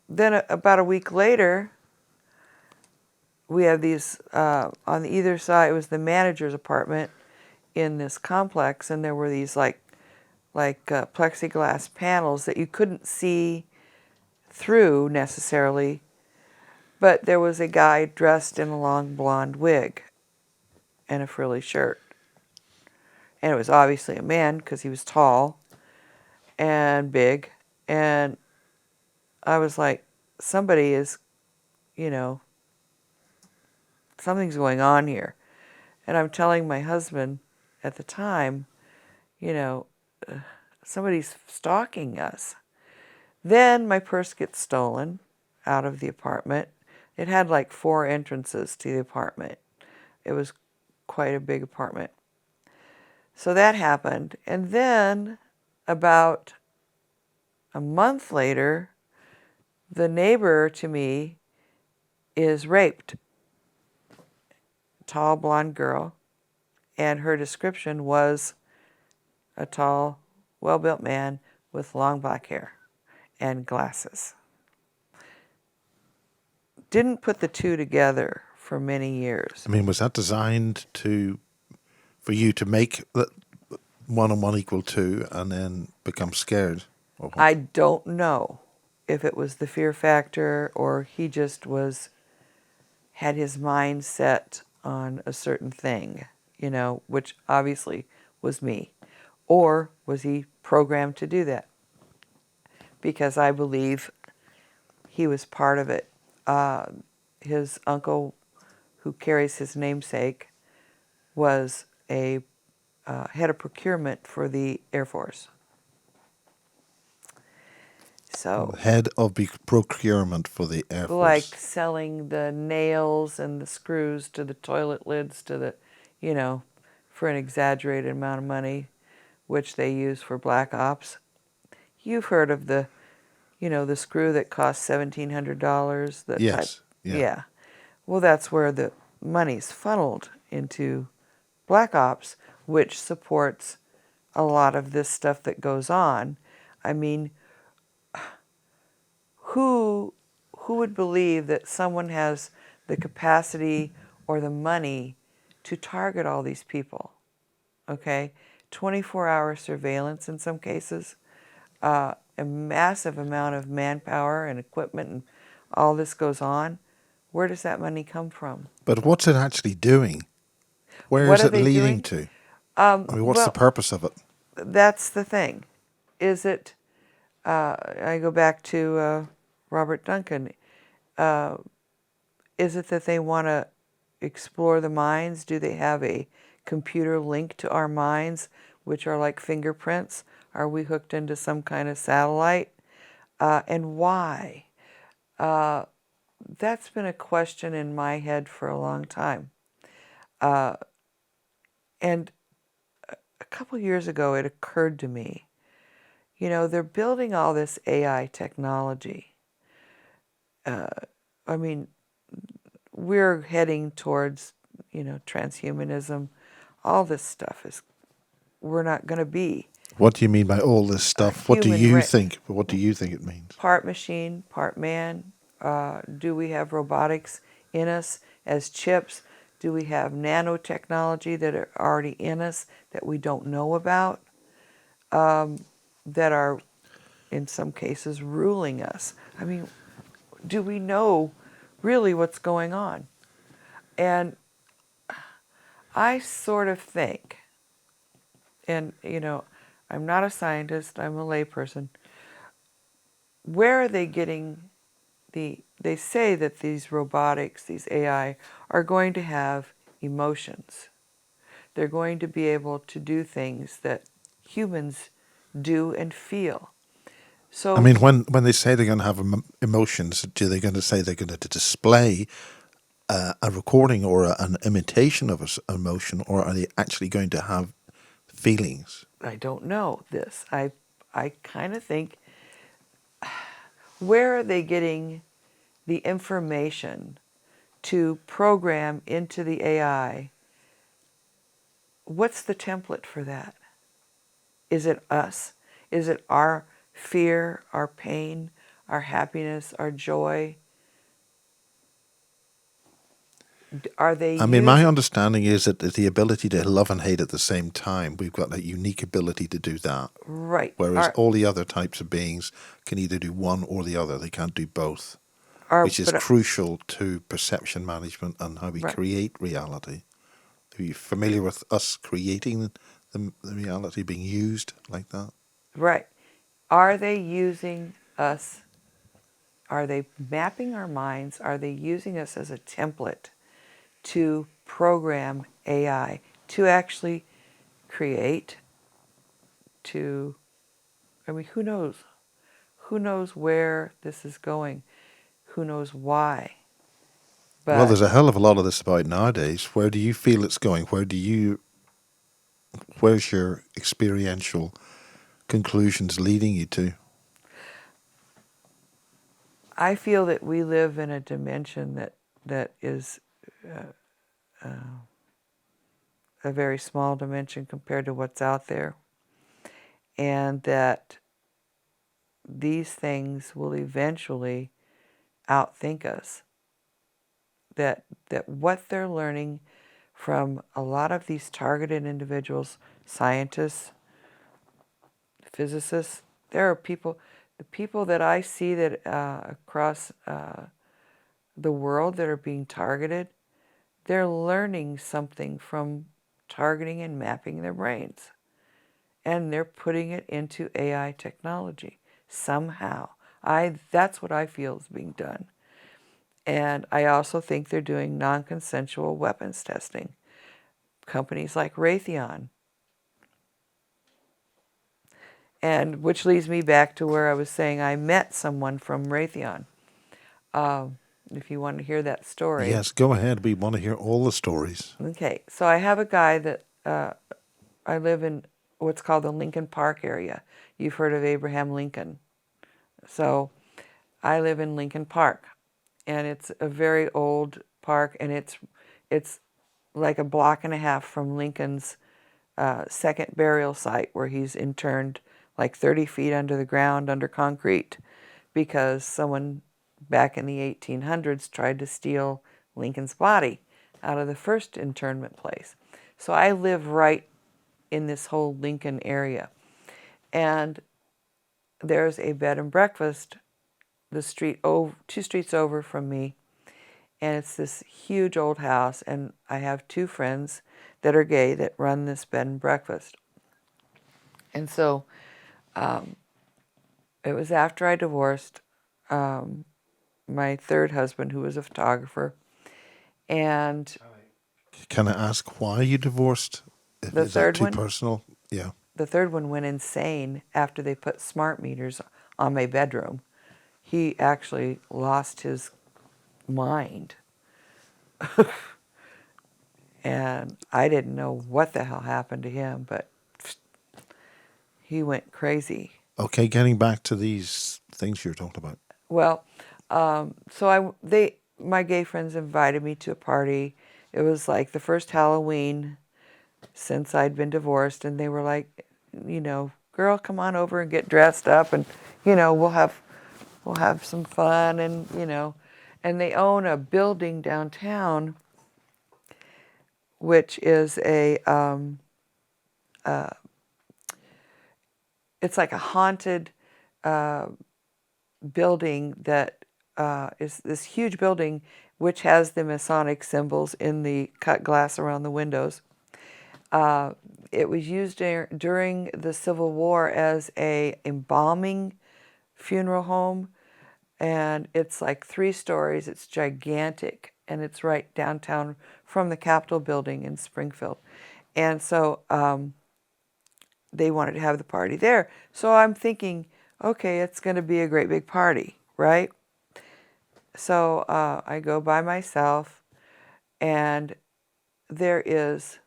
then about a week later, we have these, on the either side, it was the manager's apartment in this complex, and there were these like plexiglass panels that you couldn't see through necessarily, but there was a guy dressed in a long blonde wig and a frilly shirt. And it was obviously a man because he was tall and big. And I was like, somebody is, you know, something's going on here. And I'm telling my husband at the time, you know, somebody's stalking us. Then my purse gets stolen out of the apartment. It had like 4 entrances to the apartment. It was quite a big apartment. So that happened. And then about a month later, the neighbor to me is raped. Tall blonde girl. And her description was a tall, well-built man with long black hair and glasses. Didn't put the two together for many years. I mean, was that designed for you to make that 1 and 1 equal 2 and then become scared? Or what? I don't know if it was the fear factor or he just had his mind set on a certain thing, you know, which obviously was me. Or was he programmed to do that? Because I believe he was part of it. His uncle, who carries his namesake, was a head of procurement for the Air Force. So, Head of procurement for the Air Force. like selling the nails and the screws to the toilet lids to the, you know, for an exaggerated amount of money, which they use for black ops. You've heard of the, you know, the screw that costs $1,700. The Yes. type, Yeah. yeah. Well, that's where the money's funneled into black ops, which supports a lot of this stuff that goes on. I mean, who would believe that someone has the capacity or the money to target all these people? Okay, 24-hour surveillance in some cases, a massive amount of manpower and equipment, and all this goes on. Where does that money come from? But what's it actually doing? Where What is are it they leading doing? to? I mean, what's the Well, purpose of it? that's the thing. Is it? I go back to Robert Duncan. Is it that they want to explore the minds? Do they have a computer link to our minds, which are like fingerprints? Are we hooked into some kind of satellite? And why? That's been a question in my head for a long time. And a couple years ago, it occurred to me, you know, they're building all this AI technology. I mean, we're heading towards, you know, transhumanism. All this stuff is, we're not going to be What do you mean by all this a stuff? What do human you think? What do you think it means? part machine, part man. Do we have robotics in us as chips? Do we have nanotechnology that are already in us that we don't know about, that are, in some cases, ruling us? I mean, do we know really what's going on? And I sort of think, and you know, I'm not a scientist, I'm a layperson. Where are they getting they say that these robotics, these AI, are going to have emotions. They're going to be able to do things that humans do and feel. I So mean, when they say they're going to have emotions, do they going to say they're going to display a recording or an imitation of an emotion, or are they actually going to have feelings? I don't know this. I kind of think, where are they getting the information to program into the AI? What's the template for that? Is it us? Is it our fear, our pain, our happiness, our joy? Are they I mean, my using? understanding is that the ability to love and hate at the same time, we've got that unique ability to do that. Right. Whereas all the other types of beings can either do one or the other. They can't do both, which is But crucial to perception management and how we right. create reality. Are you familiar with us creating the reality being used like that. Right. Are they using us? Are they mapping our minds? Are they using us as a template to program AI to actually create? I mean, who knows? Who knows where this is going? Who knows why? Well, But there's a hell of a lot of this about nowadays. Where do you feel it's going? Where's your experiential conclusions leading you to? I feel that we live in a dimension that is a very small dimension compared to what's out there, and that these things will eventually outthink us. That what they're learning from a lot of these targeted individuals, scientists, physicists, there are people, the people that I see that across the world that are being targeted, they're learning something from targeting and mapping their brains. And they're putting it into AI technology somehow. That's what I feel is being done. And I also think they're doing non-consensual weapons testing. Companies like Raytheon. And which leads me back to where I was saying I met someone from Raytheon. If you want to hear that story. Yes, go ahead. We want to hear all the stories. Okay, so I have a guy that I live in what's called the Lincoln Park area. You've heard of Abraham Lincoln. So I live in Lincoln Park, and it's a very old park, and it's like a block and a half from Lincoln's second burial site, where he's interned like 30 feet under the ground under concrete because someone back in the 1800s tried to steal Lincoln's body out of the first internment place. So I live right in this whole Lincoln area. And there's a bed and breakfast the street over, 2 streets over from me, and it's this huge old house, and I have 2 friends that are gay that run this bed and breakfast. And so it was after I divorced my third husband, who was a photographer, and Can I ask why you divorced? the Is that third too one, personal? Yeah. the third one went insane after they put smart meters on my bedroom. He actually lost his mind. And I didn't know what the hell happened to him, but he went crazy. Okay, getting back to these things you're talking about. Well, my gay friends invited me to a party. It was like the first Halloween since I'd been divorced, and they were like, girl, come on over and get dressed up, and we'll have some fun, and they own a building downtown, which is it's like a haunted building that is this huge building which has the Masonic symbols in the cut glass around the windows. It was used during the Civil War as a embalming funeral home, and it's like 3 stories. It's gigantic, and it's right downtown from the Capitol building in Springfield. And so they wanted to have the party there. So I'm thinking, okay, it's going to be a great big party, right? So I go by myself, and there is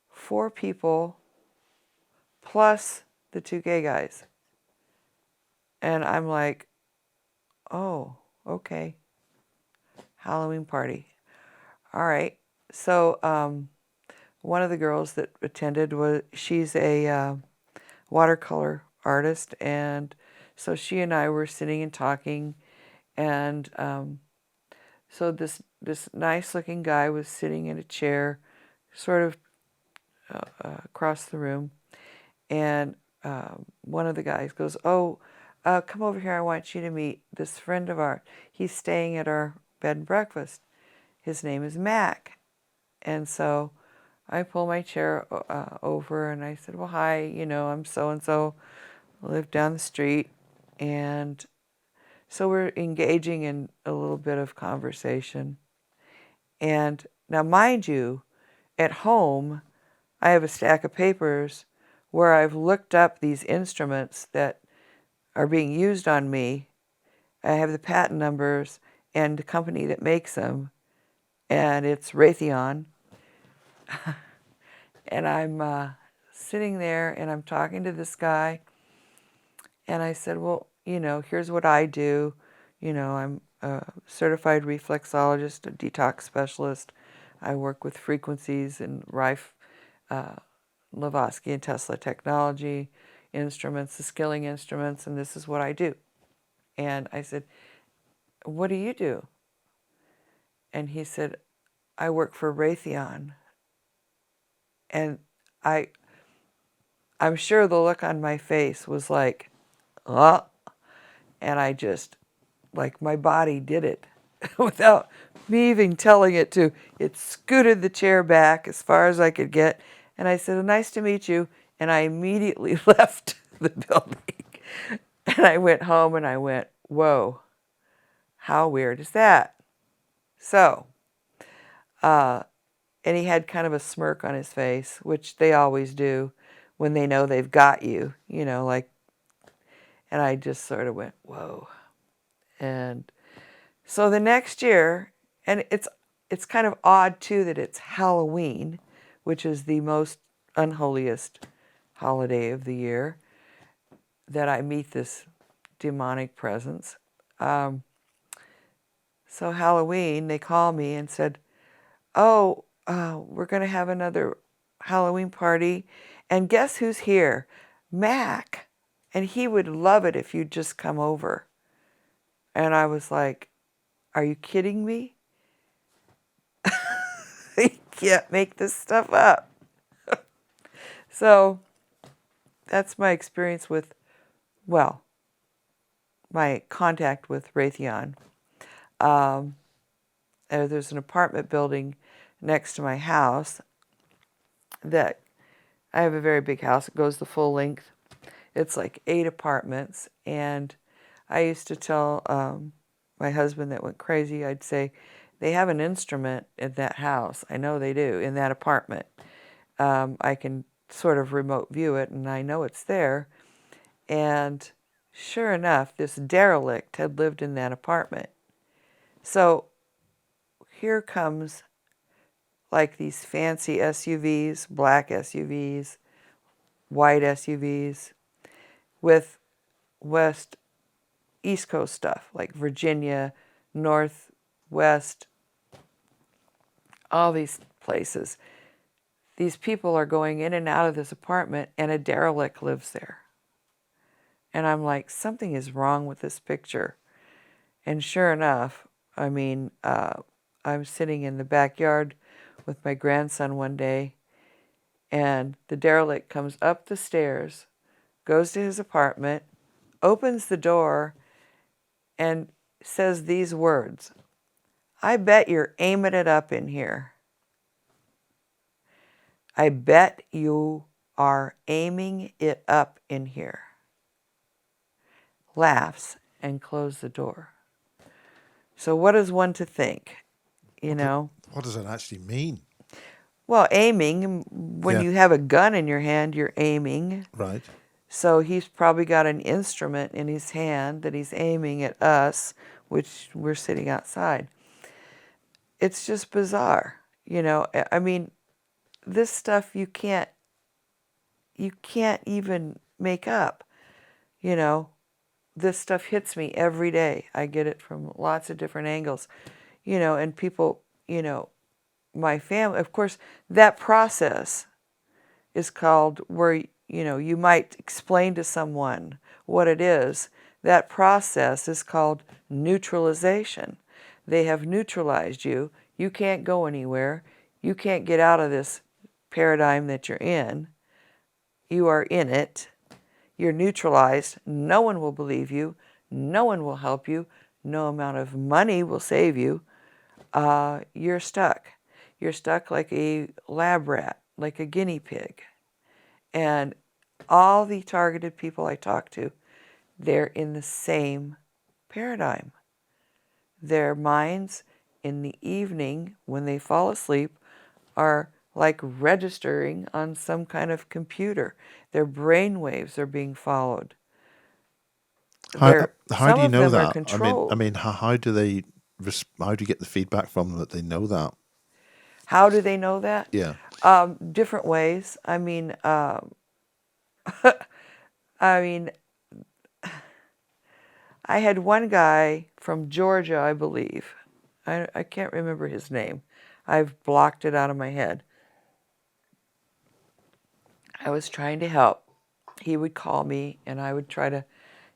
4 people plus the 2 gay guys. And I'm like, oh, okay, Halloween party. All right. So one of the girls that attended, she's a watercolor artist, and so she and I were sitting and talking, and so this nice looking guy was sitting in a chair sort of across the room, and one of the guys goes, oh, come over here, I want you to meet this friend of ours. He's staying at our bed and breakfast. His name is Mac. And so I pull my chair over and I said, well, hi, I'm so-and-so, live down the street. And so we're engaging in a little bit of conversation. And now, mind you, at home, I have a stack of papers where I've looked up these instruments that are being used on me. I have the patent numbers and the company that makes them, and it's Raytheon. And I'm sitting there and I'm talking to this guy, and I said, well, here's what I do. I'm a certified reflexologist, a detox specialist. I work with frequencies and Rife, Lavotsky and Tesla technology, instruments, the skilling instruments, and this is what I do. And I said, what do you do? And he said, I work for Raytheon. And I'm sure the look on my face was like, oh, and I just, like, my body did it without me even telling it to. It scooted the chair back as far as I could get. And I said, nice to meet you. And I immediately left the building. And I went home and I went, whoa, how weird is that? So, and he had kind of a smirk on his face, which they always do when they know they've got you, like, and I just sort of went, whoa. And so the next year, and it's kind of odd too that it's Halloween, which is the most unholiest holiday of the year, that I meet this demonic presence. So Halloween, they called me and said, oh, we're going to have another Halloween party, and guess who's here? Mac. And he would love it if you'd just come over. And I was like, are you kidding me? You can't make this stuff up. So that's my experience with, well, my contact with Raytheon. There's an apartment building next to my house that I have a very big house. It goes the full length. It's like 8 apartments. And I used to tell my husband that went crazy, I'd say, they have an instrument in that house. I know they do, in that apartment. I can sort of remote view it, and I know it's there. And sure enough, this derelict had lived in that apartment. So here comes like these fancy SUVs, black SUVs, white SUVs, with East Coast stuff, like Virginia, Northwest, all these places. These people are going in and out of this apartment, and a derelict lives there. And I'm like, something is wrong with this picture. And sure enough, I mean, I'm sitting in the backyard with my grandson one day, and the derelict comes up the stairs, goes to his apartment, opens the door, and says these words, I bet you're aiming it up in here. I bet you are aiming it up in here. Laughs and closes the door. So what is one to think, What does that actually mean? Well, aiming, when you have a gun in your hand, you're aiming. Right. So he's probably got an instrument in his hand that he's aiming at us, which we're sitting outside. It's just bizarre, I mean, this stuff you can't even make up, This stuff hits me every day. I get it from lots of different angles, and people, my family, of course, that process is called where, you might explain to someone what it is. That process is called neutralization. They have neutralized you. You can't go anywhere. You can't get out of this paradigm that you're in. You are in it. You're neutralized. No one will believe you. No one will help you. No amount of money will save you. You're stuck. You're stuck like a lab rat like a guinea pig. And all the targeted people I talk to, they're in the same paradigm. Their minds in the evening when they fall asleep are like registering on some kind of computer. Their brain waves are being followed. How Some do you of know them are that? controlled. How do they how do you get the feedback from them that they know that? How do they know that? Yeah. Different ways. I mean, I had one guy from Georgia, I believe. I can't remember his name. I've blocked it out of my head. I was trying to help. He would call me and I would try to,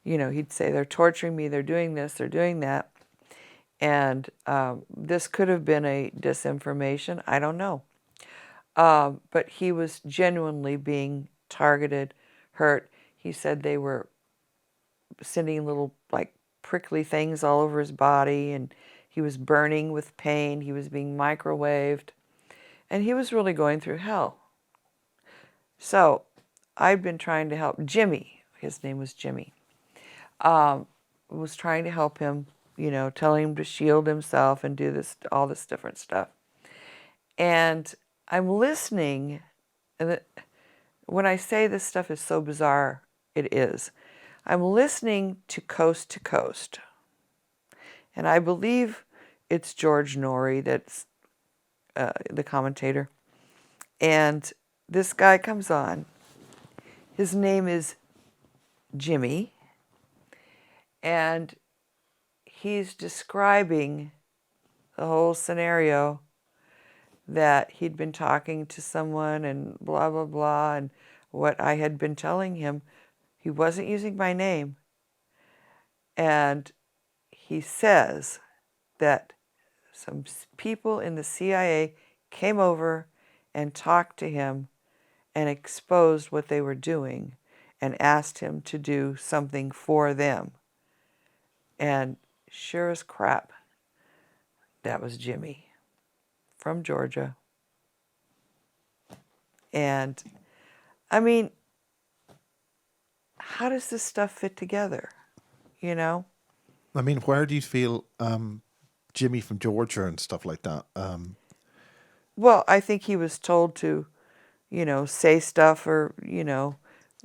he'd say, they're torturing me, they're doing this, they're doing that. And this could have been a disinformation, I don't know. But he was genuinely being targeted, hurt. He said they were sending little, like, prickly things all over his body, and he was burning with pain. He was being microwaved, and he was really going through hell. So I'd been trying to help Jimmy. His name was Jimmy. Was trying to help him, telling him to shield himself and do this, all this different stuff. And I'm listening, and when I say this stuff is so bizarre, it is. I'm listening to Coast, and I believe it's George Norrie that's the commentator. And this guy comes on. His name is Jimmy, and he's describing the whole scenario that he'd been talking to someone and blah, blah, blah, and what I had been telling him. He wasn't using my name. And he says that some people in the CIA came over and talked to him and exposed what they were doing and asked him to do something for them. And sure as crap, that was Jimmy from Georgia. And I mean, how does this stuff fit together? I mean, where do you feel Jimmy from Georgia and stuff like that? Well, I think he was told to, say stuff or,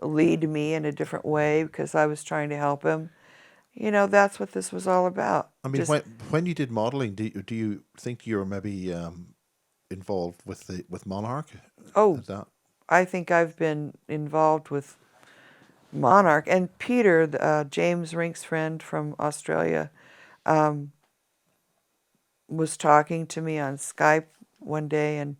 lead me in a different way because I was trying to help him. That's what this was all about. I mean, Just, when you did modeling, do you think you were maybe involved with Monarch? oh, Is that I think I've been involved with Monarch. And Peter, James Rink's friend from Australia, was talking to me on Skype one day, and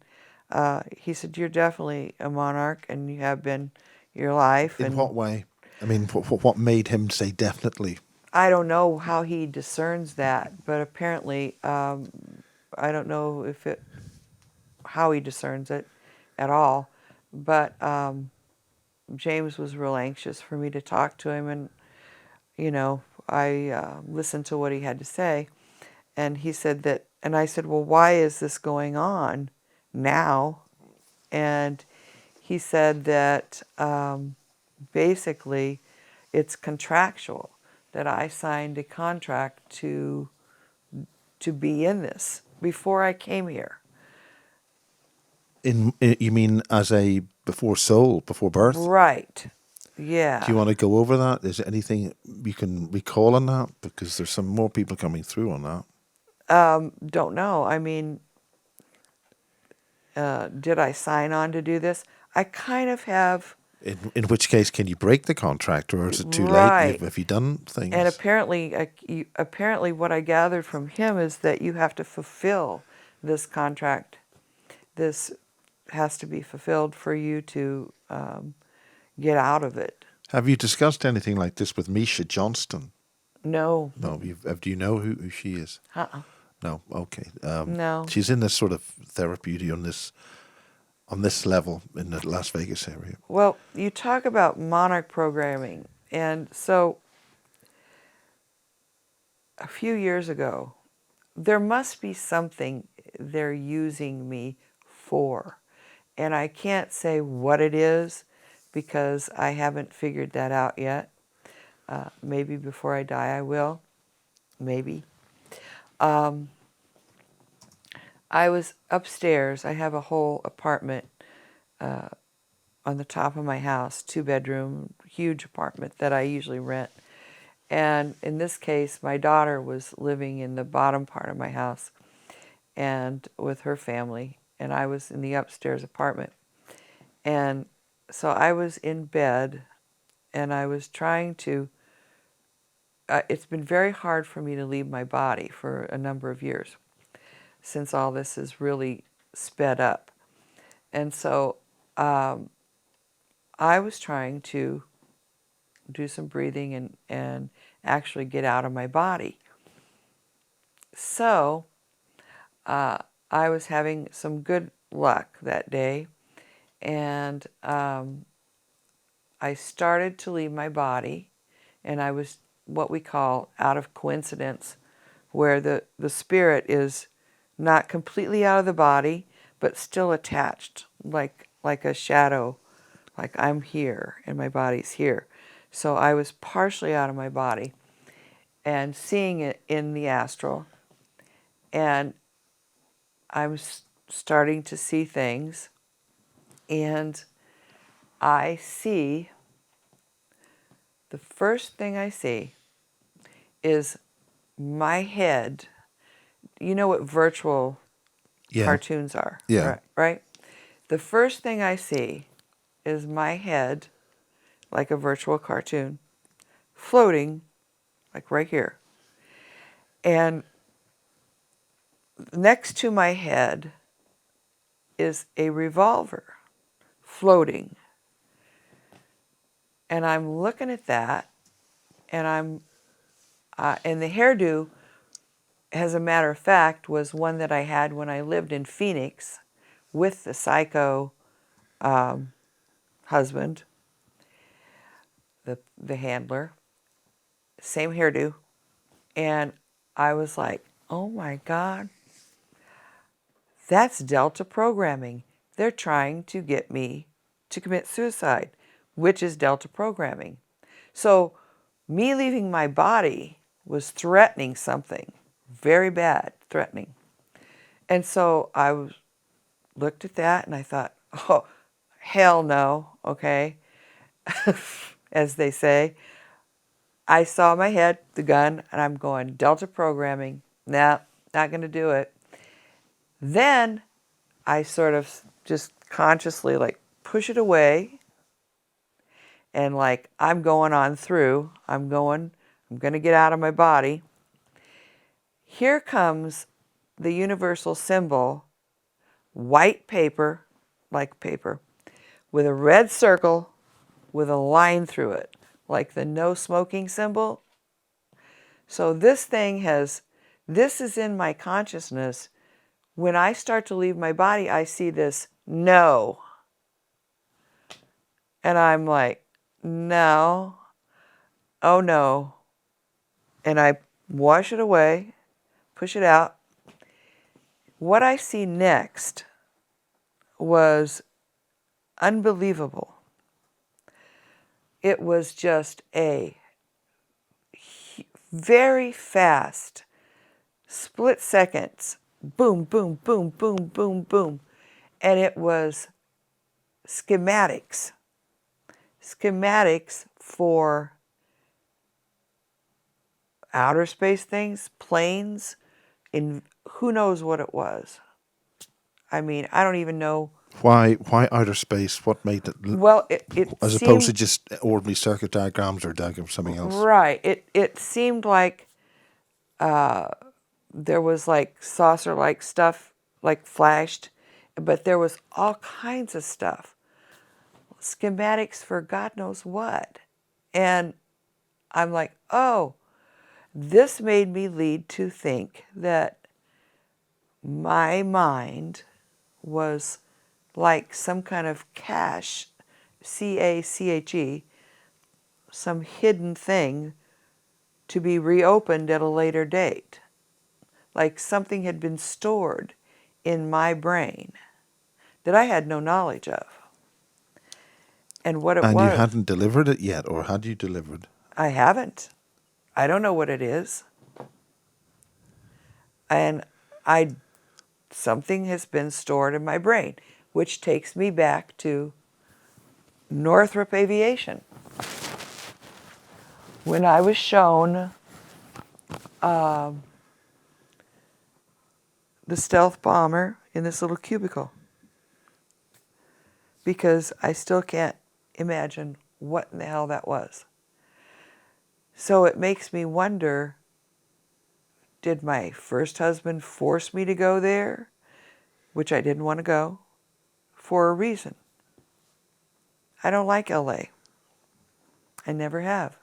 he said, "You're definitely a Monarch, and you have been your life." in And what way? I mean, what made him say definitely? I don't know how he discerns that, but apparently, I don't know how he discerns it at all. But James was real anxious for me to talk to him, and I listened to what he had to say, and he said that, and I said, "Well, why is this going on now?" And he said that basically it's contractual, that I signed a contract to be in this before I came here. You mean as a before soul, before birth? Right. Do you Yeah. want to go over that? Is there anything you can recall on that? Because there's some more people coming through on that. Don't know. I mean, did I sign on to do this? I kind of have. In which case, can you break the contract, or is it too late? Right. Have you done And things? apparently what I gathered from him is that you have to fulfill this contract. This has to be fulfilled for you to get out of it. Have you discussed anything like this with Misha Johnston? No. No. Do you know who she is? Uh-uh. No. Okay. No. She's in this sort of therapeutic on this level in the Las Vegas area. Well, you talk about monarch programming. And so a few years ago, there must be something they're using me for. And I can't say what it is because I haven't figured that out yet. Maybe before I die I will. Maybe. I was upstairs. I have a whole apartment on the top of my house, 2-bedroom, huge apartment that I usually rent. And in this case, my daughter was living in the bottom part of my house and with her family, and I was in the upstairs apartment. And so I was in bed, and I was trying to, it's been very hard for me to leave my body for a number of years since all this is really sped up. And so I was trying to do some breathing and actually get out of my body. So I was having some good luck that day, and I started to leave my body, and I was what we call out of coincidence, where the spirit is not completely out of the body, but still attached, like a shadow, like I'm here and my body's here. So I was partially out of my body and seeing it in the astral, and I'm starting to see things, and I see, the first thing I see is my head. You know what virtual Yeah. cartoons are, Yeah. right? The first thing I see is my head, like a virtual cartoon, floating, like right here. And next to my head is a revolver floating. And I'm looking at that, and and the hairdo, as a matter of fact, was one that I had when I lived in Phoenix with the psycho husband, the handler. Same hairdo. And I was like, oh my God, that's Delta programming. They're trying to get me to commit suicide, which is Delta programming. So me leaving my body was threatening something very bad, threatening. And so looked at that and I thought, oh, hell no, okay, as they say. I saw my head, the gun, and I'm going, Delta programming. Nah, not going to do it. Then I sort of just consciously like push it away and like I'm going on through. I'm going to get out of my body. Here comes the universal symbol, white paper, like paper, with a red circle with a line through it, like the no smoking symbol. So this is in my consciousness. When I start to leave my body, I see this no. And I'm like, no, oh no. And I wash it away, push it out. What I see next was unbelievable. It was just a very fast, split seconds, boom, boom, boom, boom, boom, boom. And it was schematics for outer space things, planes, in who knows what it was. I mean, I don't even know. Why outer space? What made it? Well, it as seemed, opposed to just ordinary circuit diagrams or diagrams something else. right. It seemed like there was like saucer-like stuff, like flashed, but there was all kinds of stuff, schematics for God knows what, and I'm like, oh, this made me lead to think that my mind was like some kind of cache, CACHE, some hidden thing to be reopened at a later date. Like something had been stored in my brain that I had no knowledge of. And what it And you was, hadn't delivered it yet, or had you delivered? I haven't. I don't know what it is. And I something has been stored in my brain, which takes me back to Northrop Aviation. When I was shown the stealth bomber in this little cubicle, because I still can't imagine what in the hell that was. So it makes me wonder, did my first husband force me to go there, which I didn't want to go, for a reason? I don't like LA. I never have.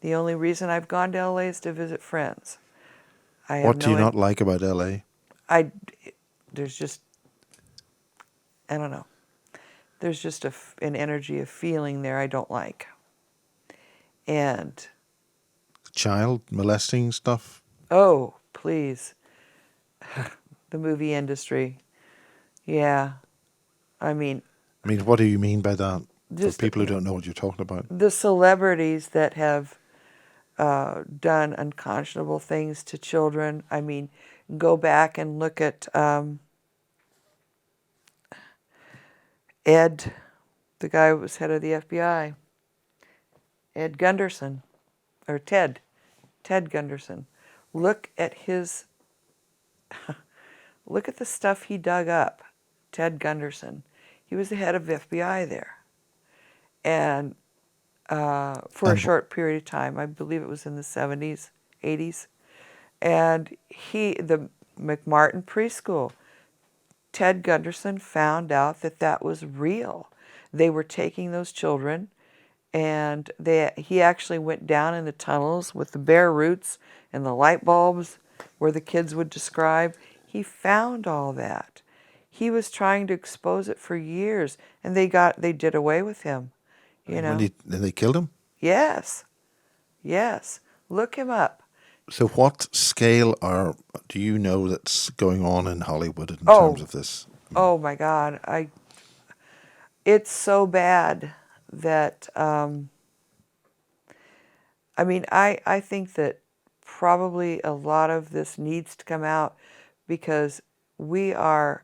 The only reason I've gone to LA is to visit friends. I have What do no, you not like about LA? there's just, I don't know. There's just an energy, a feeling there I don't like. And, Child molesting stuff? oh, please. The movie industry. Yeah. I mean, I mean, what do you mean by that? For just people who don't know what you're talking about. the celebrities that have done unconscionable things to children. I mean, go back and look at Ed, the guy who was head of the FBI, Ed Gunderson, or Ted Gunderson. Look at his, look at the stuff he dug up, Ted Gunderson. He was the head of FBI there. And for a short period of time, I believe it was in the 70s, 80s. And the McMartin preschool, Ted Gunderson found out that that was real. They were taking those children, and he actually went down in the tunnels with the bare roots and the light bulbs where the kids would describe. He found all that. He was trying to expose it for years, and they did away with him. You know. And they killed him? Yes. Yes. Look him up. So what scale do you know that's going on in Hollywood in terms of this? Oh my God. It's so bad that, I think that probably a lot of this needs to come out because we are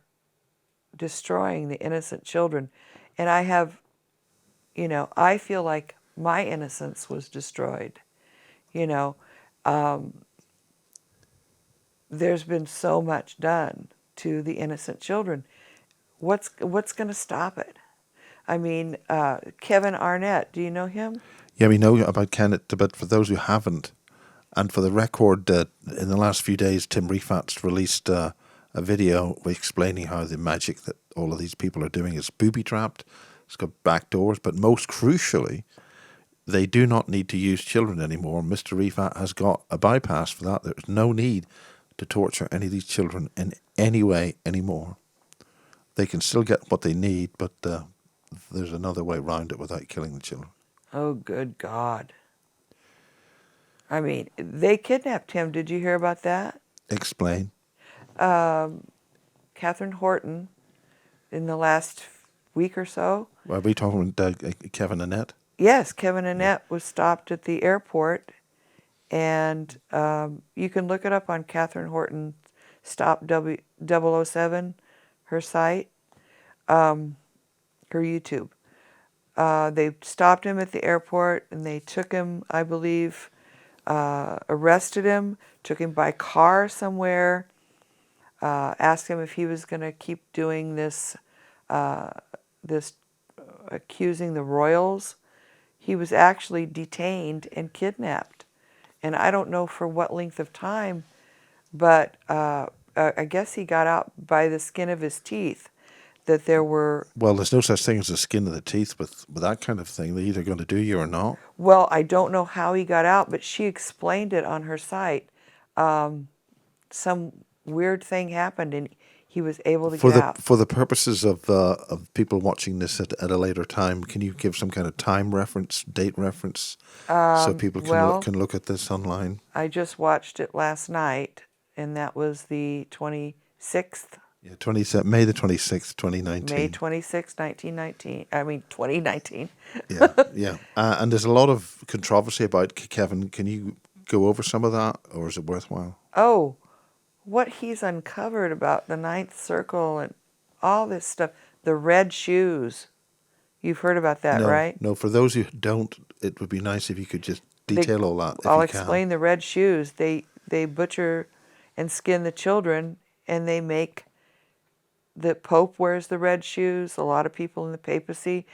destroying the innocent children. And I feel like my innocence was destroyed. You know, there's been so much done to the innocent children. What's going to stop it? I mean, Kevin Arnett, do you know him? Yeah, we know about Kenneth, but for those who haven't, and for the record, in the last few days, Tim Rifat's released a video explaining how the magic that all of these people are doing is booby-trapped. It's got back doors, but most crucially, they do not need to use children anymore. Mr. Rifat has got a bypass for that. There's no need to torture any of these children in any way anymore. They can still get what they need, but there's another way around it without killing the children. Oh, good God. I mean, they kidnapped him. Did you hear about that? Explain. Catherine Horton, in the last week or so. Are we talking about Kevin Annette? Yes, Kevin Annett was stopped at the airport, and you can look it up on Catherine Horton Stop 007, her site, her YouTube. They stopped him at the airport, and they took him, I believe, arrested him, took him by car somewhere, asked him if he was going to keep doing this, accusing the royals. He was actually detained and kidnapped. And I don't know for what length of time, but I guess he got out by the skin of his teeth. That there were... Well, there's no such thing as the skin of the teeth with that kind of thing. They're either going to do you or not. Well, I don't know how he got out, but she explained it on her site. Some weird thing happened, and he was able to get out. For the purposes of people watching this at a later time, can you give some kind of time reference, date reference, so people can look at this online? I just watched it last night, and that was the 26th Yeah, 27 May the 26th, May 2019. 26, 1919. I mean, 2019. Yeah, yeah. And there's a lot of controversy about Kevin. Can you go over some of that, or is it worthwhile? Oh, what he's uncovered about the ninth circle and all this stuff. The red shoes. You've heard about that, No, right? no. For those who don't, it would be nice if you could just They, detail all that, if I'll you can. explain the red shoes. They butcher and skin the children, and they make the Pope wears the red shoes. A lot of people in the papacy,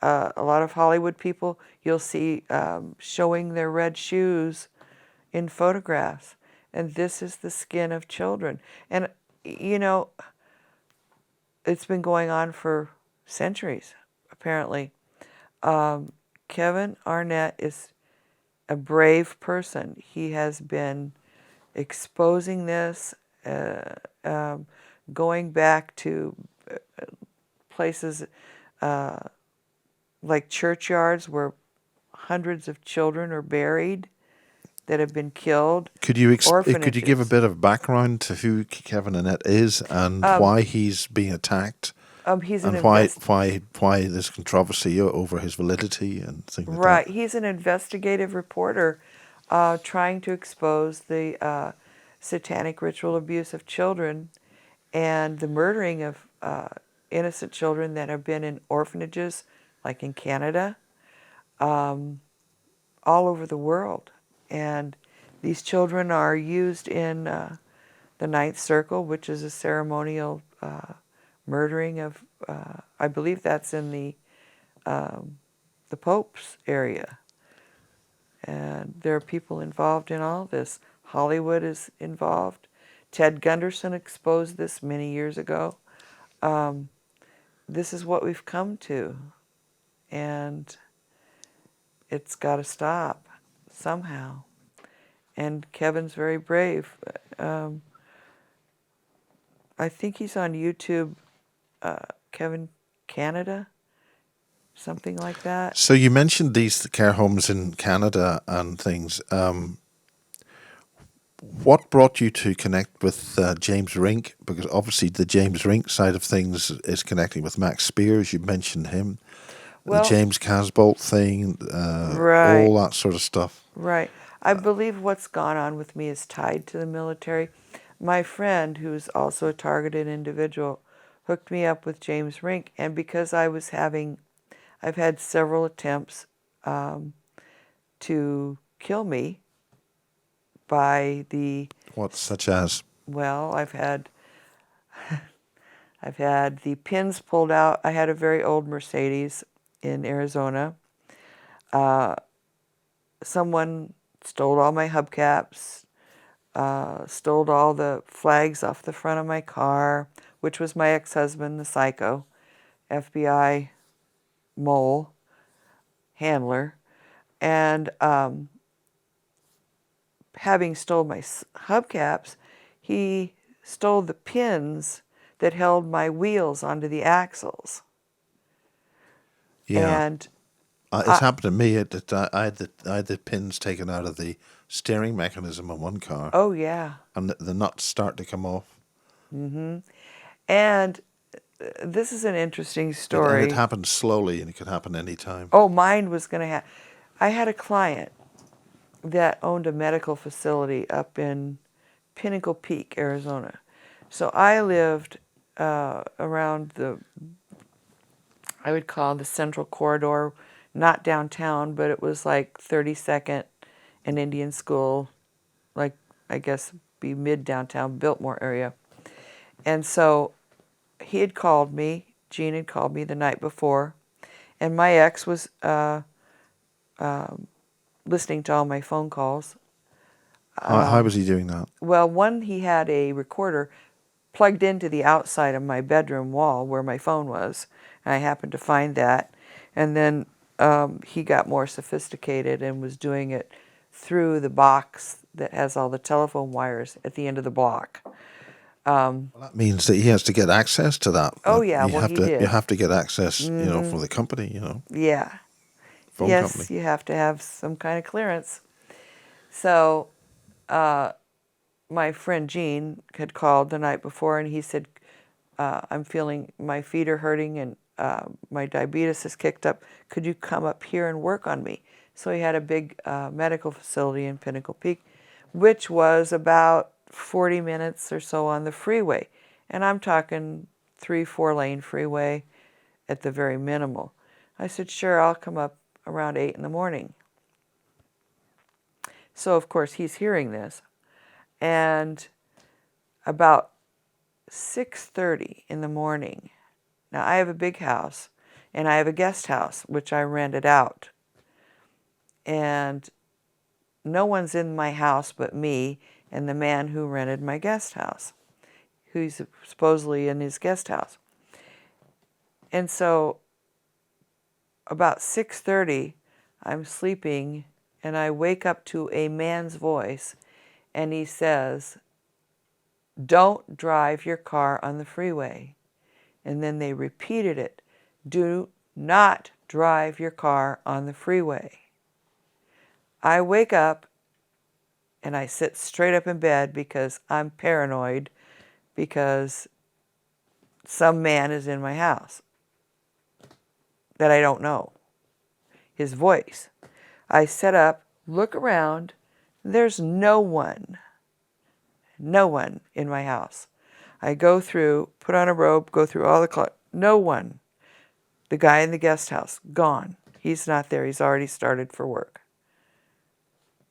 a lot of Hollywood people, you'll see showing their red shoes in photographs. And this is the skin of children. And, you know, it's been going on for centuries, apparently. Kevin Arnett is a brave person. He has been exposing this, going back to places like churchyards where hundreds of children are buried that have been killed, Could you give a orphanages. bit of background to who Kevin Annett is and Um, why he's being attacked, he's an and why there's controversy over his validity and things like that? right. He's an investigative reporter trying to expose the satanic ritual abuse of children and the murdering of innocent children that have been in orphanages, like in Canada, all over the world. And these children are used in the Ninth Circle, which is a ceremonial murdering of, I believe that's in the Pope's area. And there are people involved in all this. Hollywood is involved. Ted Gunderson exposed this many years ago. This is what we've come to, and it's got to stop somehow. And Kevin's very brave. I think he's on YouTube, Kevin Canada, something like that. So you mentioned these care homes in Canada and things. What brought you to connect with James Rink? Because obviously the James Rink side of things is connecting with Max Spears. You mentioned him. The Well, James Casbolt thing, right, all that sort of stuff. right. I believe what's gone on with me is tied to the military. My friend, who's also a targeted individual, hooked me up with James Rink, and because I've had several attempts to kill me by the, What, such as? well, I've had the pins pulled out. I had a very old Mercedes in Arizona. Someone stole all my hubcaps, stole all the flags off the front of my car, which was my ex-husband, the psycho, FBI mole handler. And having stole my hubcaps, he stole the pins that held my wheels onto the axles. Yeah. And It's happened to me. I had the pins taken out of the steering mechanism on one car, oh yeah, and the nuts start to come off. and this is an interesting And it story. happens slowly, and it could happen any time. Oh, mine was going to have. I had a client that owned a medical facility up in Pinnacle Peak, Arizona. So I lived around I would call the Central Corridor, not downtown, but it was like 32nd and Indian School, like I guess be mid downtown, Biltmore area. And so he had called me, Gene had called me the night before, and my ex was listening to all my phone calls. How was he doing that? Well, one, he had a recorder plugged into the outside of my bedroom wall where my phone was. And I happened to find that. And then he got more sophisticated and was doing it through the box that has all the telephone wires at the end of the block. Well, that means that he has to get access to that. Oh, yeah, You well, have he to. You did. have to get access. For the company. Yeah. Phone Yes, company. you have to have some kind of clearance. So my friend Gene had called the night before, and he said, I'm feeling my feet are hurting and my diabetes is kicked up. Could you come up here and work on me? So he had a big medical facility in Pinnacle Peak, which was about 40 minutes or so on the freeway. And I'm talking 3-4 lane freeway at the very minimal. I said, sure, I'll come up around 8 in the morning. So, of course, he's hearing this. And about 6:30 in the morning, now I have a big house, and I have a guest house, which I rented out. And no one's in my house but me and the man who rented my guest house, who's supposedly in his guest house. And so about 6:30, I'm sleeping, and I wake up to a man's voice, and he says, "Don't drive your car on the freeway." And then they repeated it, "Do not drive your car on the freeway." I wake up and I sit straight up in bed because I'm paranoid because some man is in my house that I don't know. His voice. I sit up, look around, there's no one in my house. I go through, put on a robe, go through all the clothes, no one. The guy in the guest house, gone. He's not there, he's already started for work.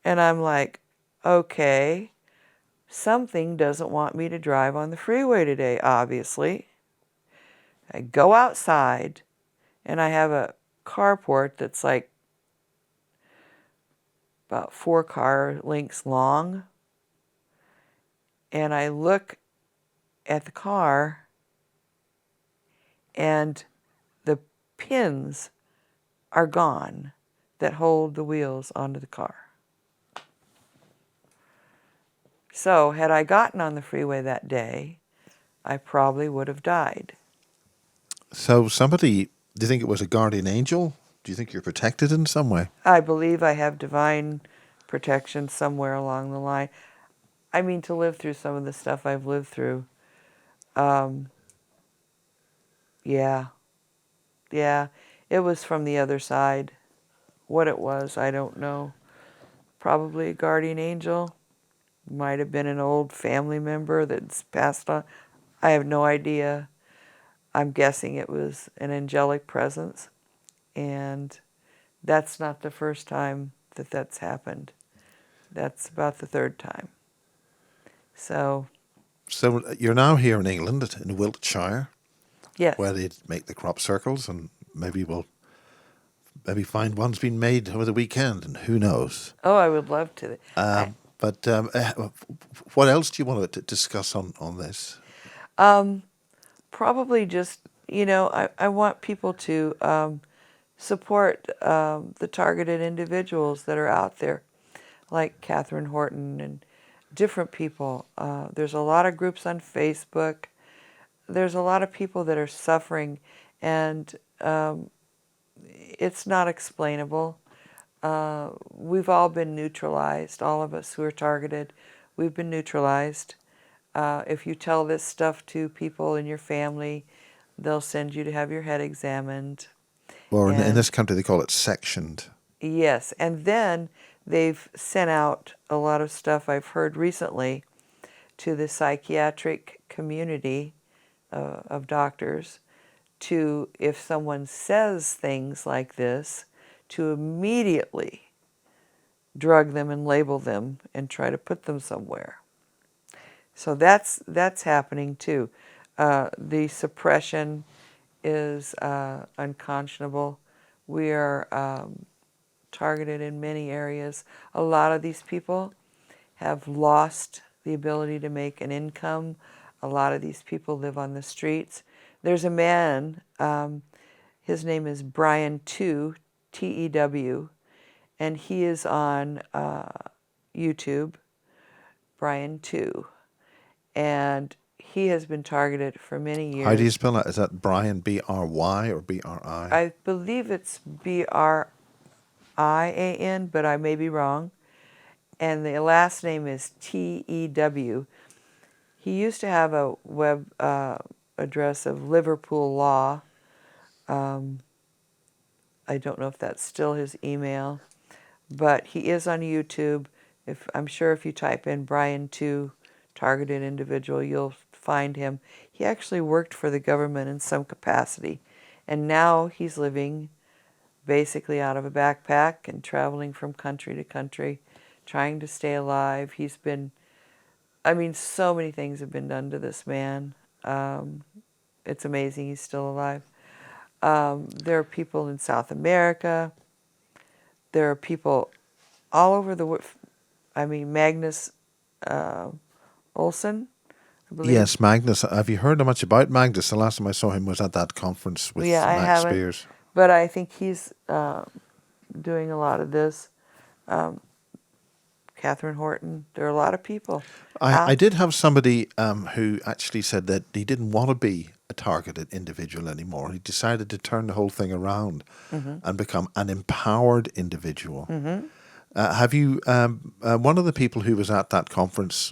And I'm like, okay, something doesn't want me to drive on the freeway today, obviously. I go outside, and I have a carport that's like about 4 car lengths long. And I look at the car, and the pins are gone that hold the wheels onto the car. So had I gotten on the freeway that day, I probably would have died. So somebody, do you think it was a guardian angel? Do you think you're protected in some way? I believe I have divine protection somewhere along the line. I mean, to live through some of the stuff I've lived through, yeah, it was from the other side. What it was, I don't know. Probably a guardian angel. Might have been an old family member that's passed on. I have no idea. I'm guessing it was an angelic presence. And that's not the first time that that's happened. That's about the 3rd time. So you're now here in England, in Wiltshire, yes. where they make the crop circles, and maybe we'll find one's been made over the weekend, and who knows. Oh, I would love to. But what else do you want to discuss on this? Probably just, I want people to support the targeted individuals that are out there, like Catherine Horton and different people. There's a lot of groups on Facebook. There's a lot of people that are suffering, and it's not explainable. We've all been neutralized, all of us who are targeted. We've been neutralized. If you tell this stuff to people in your family, they'll send you to have your head examined. Or in this country, they call it sectioned. Yes, and then they've sent out a lot of stuff I've heard recently to the psychiatric community of doctors to, if someone says things like this, to immediately drug them and label them and try to put them somewhere. So that's happening too. The suppression is unconscionable. We are targeted in many areas. A lot of these people have lost the ability to make an income. A lot of these people live on the streets. There's a man, his name is Brian Tew, T-E-W, and he is on YouTube, Brian Tew. And he has been targeted for many years. How do you spell that? Is that Brian, B-R-Y or B-R-I? I believe it's B-R-I-A-N, but I may be wrong. And the last name is T-E-W. He used to have a address of Liverpool Law. I don't know if that's still his email, but he is on YouTube. I'm sure if you type in Brian 2 targeted individual, you'll find him. He actually worked for the government in some capacity, and now he's living basically out of a backpack and traveling from country to country, trying to stay alive. He's been, I mean, so many things have been done to this man. It's amazing he's still alive. There are people in South America. There are people all over the world. I mean, Magnus Olson, I believe. Yes, Magnus. Have you heard much about Magnus? The last time I saw him was at that conference with Yeah, I Max haven't, Spears. but I think he's doing a lot of this. Catherine Horton. There are a lot of people. I did have somebody who actually said that he didn't want to be a targeted individual anymore. He decided to turn the whole thing around and become an empowered individual. Have you, one of the people who was at that conference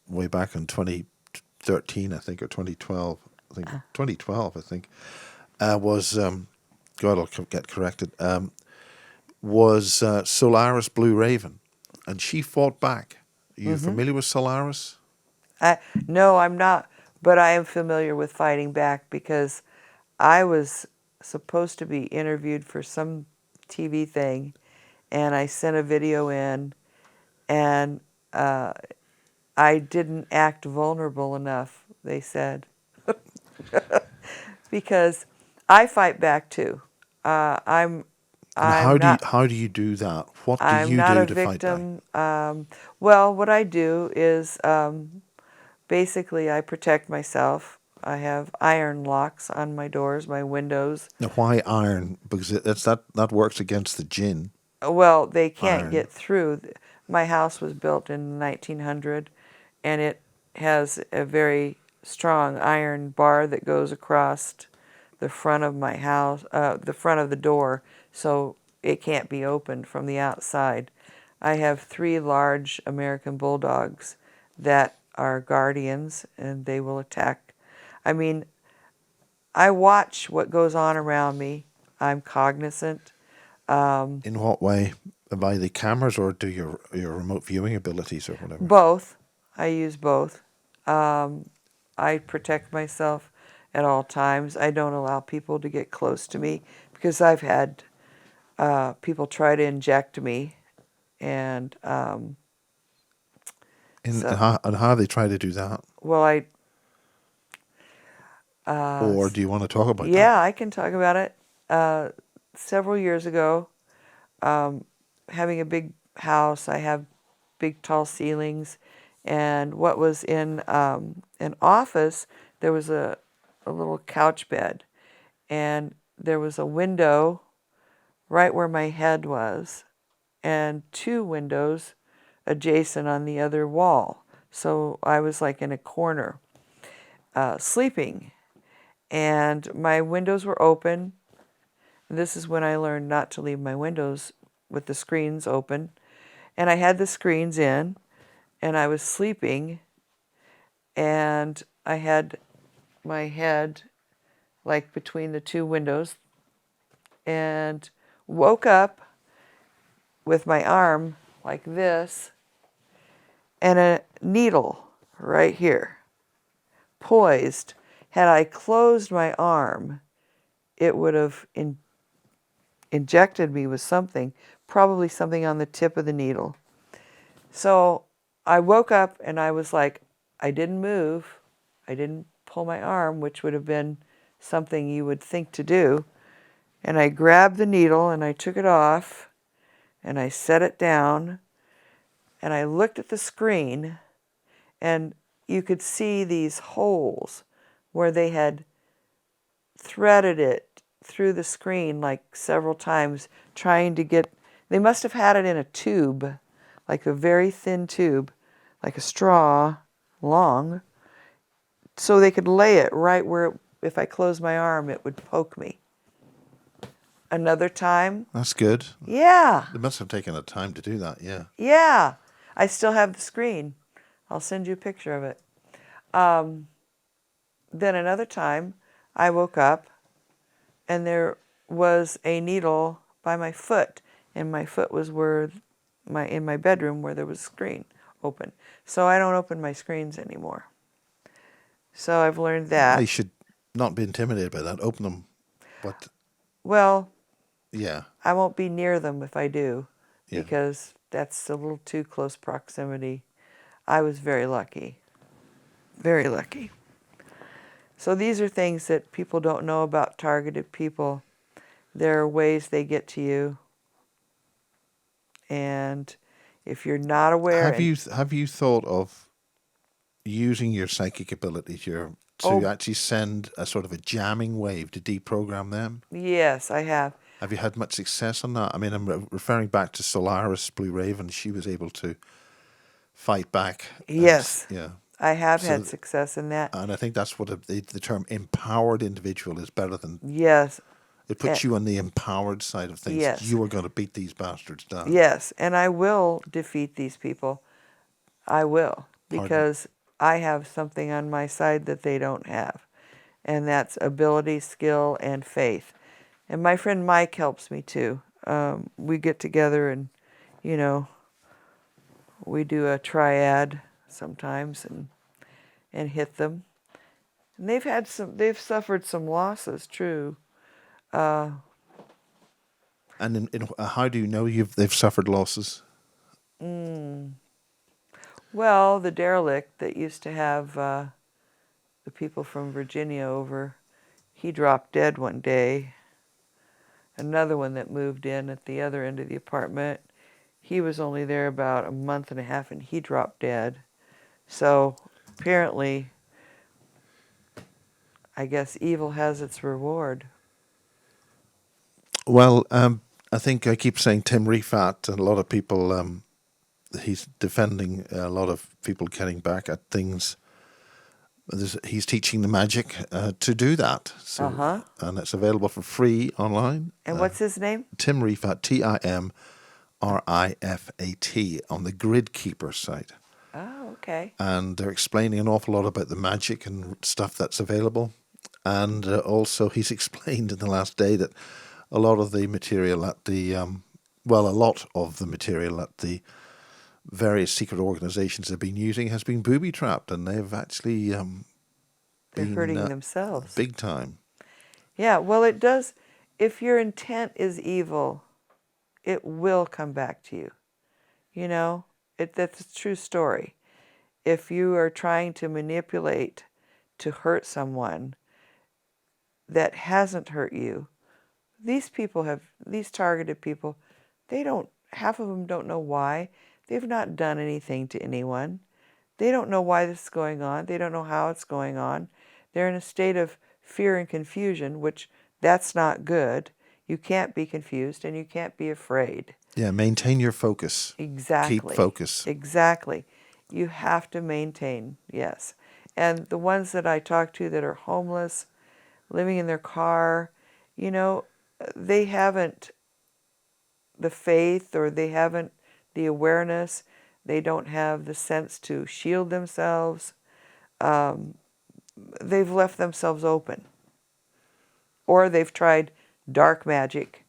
way back in 2013, I think, or 2012, I think, 2012, I think, was, God, I'll get corrected, was Solaris Blue Raven. And she fought back. Are you familiar with Solaris? No, I'm not, but I am familiar with fighting back because I was supposed to be interviewed for some TV thing, and I sent a video in, and I didn't act vulnerable enough, they said. Because I fight back too. I'm not. How do you do that? What do I'm you not do a to fight back? victim. Well, what I do is basically I protect myself. I have iron locks on my doors, my windows. Now, why iron? Because that works against the jinn. Well, they can't Iron. get through. My house was built in 1900, and it has a very strong iron bar that goes across the front of my house, the front of the door, so it can't be opened from the outside. I have 3 large American bulldogs that are guardians, and they will attack. I mean, I watch what goes on around me. I'm cognizant. In what way? By the cameras or do your remote viewing abilities or whatever? Both. I use both. I protect myself at all times. I don't allow people to get close to me because I've had people try to inject me, and And how they try to do that? well, Or do you want to talk about that? yeah, I can talk about it. Several years ago, having a big house, I have big tall ceilings, and what was in an office, there was a little couch bed, and there was a window right where my head was, and 2 windows adjacent on the other wall. So I was like in a corner, sleeping, and my windows were open. This is when I learned not to leave my windows with the screens open. And I had the screens in, and I was sleeping, and I had my head like between the 2 windows, and woke up with my arm like this and a needle right here, poised. Had I closed my arm, it would have injected me with something, probably something on the tip of the needle. So I woke up and I was like, I didn't move. I didn't pull my arm, which would have been something you would think to do. And I grabbed the needle and I took it off and I set it down and I looked at the screen, and you could see these holes where they had threaded it through the screen like several times, trying to get, they must have had it in a tube, like a very thin tube, like a straw, long, so they could lay it right where, if I closed my arm, it would poke me. Another time, That's good. yeah, They must have taken the time to do that, yeah. yeah, I still have the screen. I'll send you a picture of it. then another time, I woke up and there was a needle by my foot, and my foot was where in my bedroom where there was a screen open. So I don't open my screens anymore. So I've learned Well, you that. should not be intimidated by that. Open them. But Well, yeah, I won't be near them if I do, yeah. because that's a little too close proximity. I was very lucky. Very lucky. So these are things that people don't know about targeted people. There are ways they get to you. And if you're not aware and Have you thought of using your psychic abilities to oh, actually send a sort of a jamming wave to deprogram them? yes, I have. Have you had much success on that? I mean, I'm referring back to Solaris Blue Raven. She was able to fight back, and Yes, yeah. I have had So, success in that. and I think that's what the term empowered individual is better than. Yes. It eh, puts you on the empowered side of things. yes. You are going to beat these bastards down. Yes, and I will defeat these people. I will, Pardon? because I have something on my side that they don't have, and that's ability, skill, and faith. And my friend Mike helps me too. We get together and, you know, we do a triad sometimes and hit them. And they've suffered some losses, true. And how do you know they've suffered losses? Well, the derelict that used to have the people from Virginia over, he dropped dead one day. Another one that moved in at the other end of the apartment, he was only there about a month and a half and he dropped dead. So apparently, I guess evil has its reward. Well, I think I keep saying Tim Refat, and a lot of people. He's defending a lot of people getting back at things. He's teaching the magic to do that. So, Uh-huh. and it's available for free online. And what's his name? Tim Rifat, TIMRIFAT, on the Grid Keeper site. Oh, okay. And they're explaining an awful lot about the magic and stuff that's available. And also, he's explained in the last day that a lot of the material at the, well, a lot of the material at the various secret organizations have been using has been booby trapped, and they've actually They're been hurting themselves. big time. Yeah, well, it does. If your intent is evil, it will come back to you. You know, that's a true story. If you are trying to manipulate to hurt someone that hasn't hurt you, these targeted people, half of them don't know why. They've not done anything to anyone. They don't know why this is going on. They don't know how it's going on. They're in a state of fear and confusion, which that's not good. You can't be confused and you can't be afraid. Yeah, maintain your focus. Keep Exactly. focus. Exactly. You have to maintain, yes. And the ones that I talk to that are homeless, living in their car, you know, they haven't the faith or they haven't the awareness. They don't have the sense to shield themselves. They've left themselves open. Or they've tried dark magic,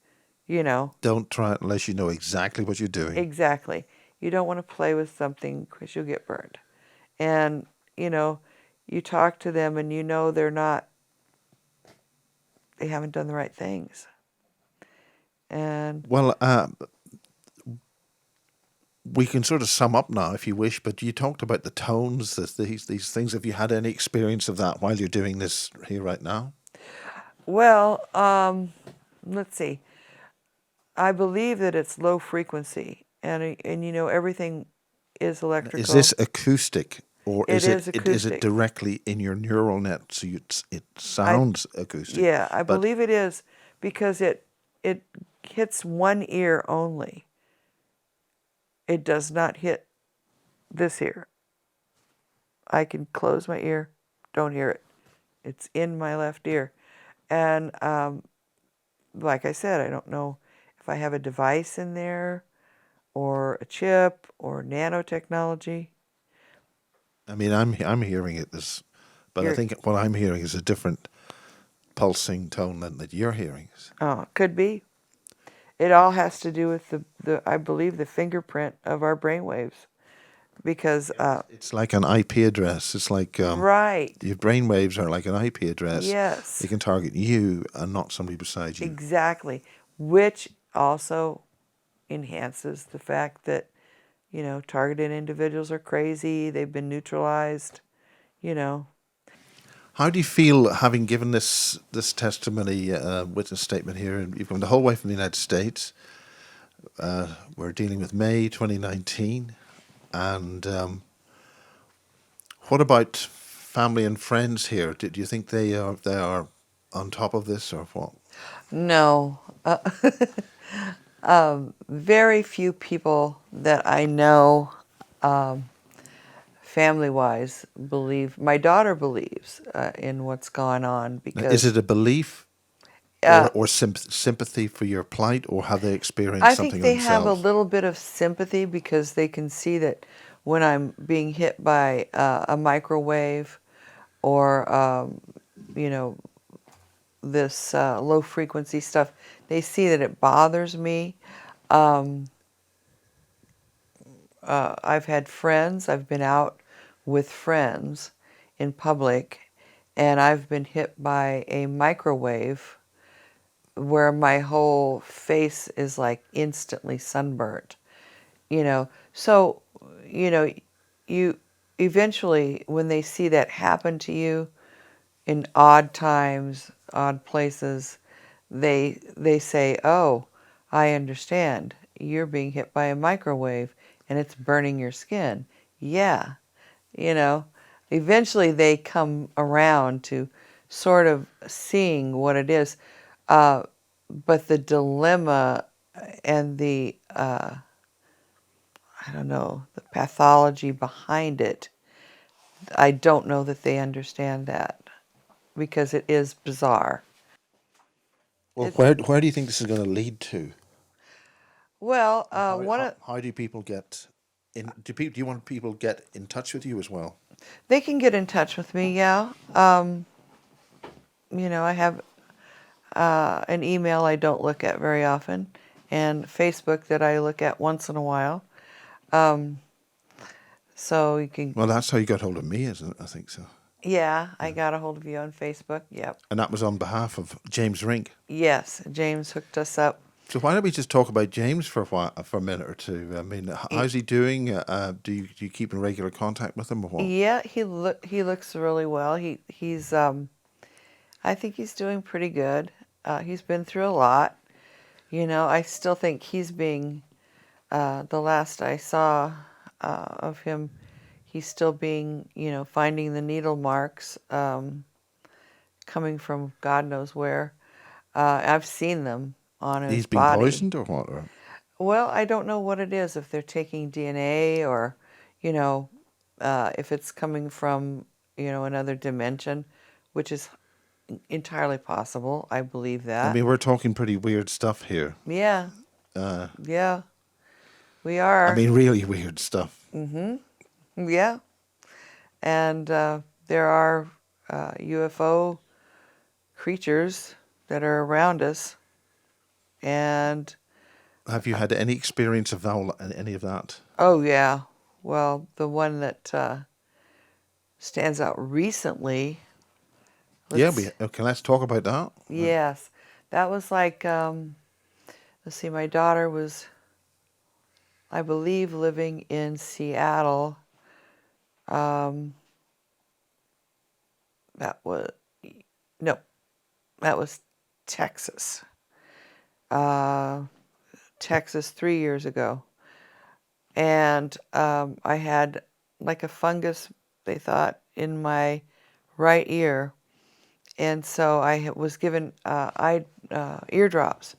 you know. Don't try it unless you know exactly what you're doing. Exactly. You don't want to play with something because you'll get burned. And, you know, you talk to them and you know they haven't done the right things. And Well, we can sort of sum up now if you wish, but you talked about the tones, these things. Have you had any experience of that while you're doing this here right now? well, let's see. I believe that it's low frequency, and you know everything is electrical. Is this acoustic, or It is is it acoustic. directly in your neural net, so it I sounds acoustic? Yeah, I but believe it is because it hits one ear only. It does not hit this ear. I can close my ear, don't hear it. It's in my left ear, and like I said, I don't know if I have a device in there or a chip or nanotechnology. I mean, I'm hearing it as But I think what I'm hearing is a different pulsing tone than that you're hearing. Oh, could be. It all has to do with the I believe, the fingerprint of our brainwaves. Because, It's like an IP address. It's like right, your brain waves are like an IP address. yes, They can target you and not somebody beside you. exactly. Which also enhances the fact that, targeted individuals are crazy, they've been neutralized, you know. How do you feel having given this testimony, witness statement here? And you've come the whole way from the United States. We're dealing with May 2019, and what about family and friends here? Do you think they are on top of this or what? No. Very few people that I know, family-wise, believe. My daughter believes in what's gone on Now, is because it a belief uh, or sympathy for your plight, or have they experienced I think something they have a themselves? little bit of sympathy because they can see that when I'm being hit by a microwave or, you know, this low frequency stuff, they see that it bothers me. I've had friends, I've been out with friends in public, and I've been hit by a microwave where my whole face is like instantly sunburnt. So, you know, you eventually, when they see that happen to you in odd times, odd places, they say, "Oh, I understand. You're being hit by a microwave and it's burning your skin." Yeah, you know, eventually they come around to sort of seeing what it is. Uh, but the dilemma and the I don't know, the pathology behind it, I don't know that they understand that because it is bizarre. Well, It's where do you think this is going to lead to? well, And one of how do people get in? Do you want people to get in touch with you as well? they can get in touch with me. Yeah, I have an email I don't look at very often, and Facebook that I look at once in a while. So you can, Well, that's how you got hold of me, isn't it? I think so. yeah, I got a hold of you on Facebook. Yep. And that was on behalf of James Rink. Yes, James hooked us up. So why don't we just talk about James for for a minute or two? I mean, how's he doing? Do you keep in regular contact with him or what? Yeah, he looks really well. He's I think he's doing pretty good. He's been through a lot. I still think he's being the last I saw of him, he's still being, finding the needle marks coming from God knows where. I've seen them on his He's been body. poisoned or what? Or, Well, I don't know what it is, if they're taking DNA or, you know, if it's coming from, another dimension, which is entirely possible. I believe I that. mean, we're talking pretty weird stuff here. Yeah, Uh, yeah, we I are. mean, really weird stuff. Yeah. And there are UFO creatures that are around us. And, Have you had any experience of any of that? oh, yeah. Well, the one that stands out recently, Yeah, we let's, okay. Let's talk about that. yes, that was like, let's see, my daughter was, I believe, living in Seattle. Um, that was, no, that was Texas. Uh, Texas 3 years ago. And I had like a fungus, they thought, in my right ear. And so was given eardrops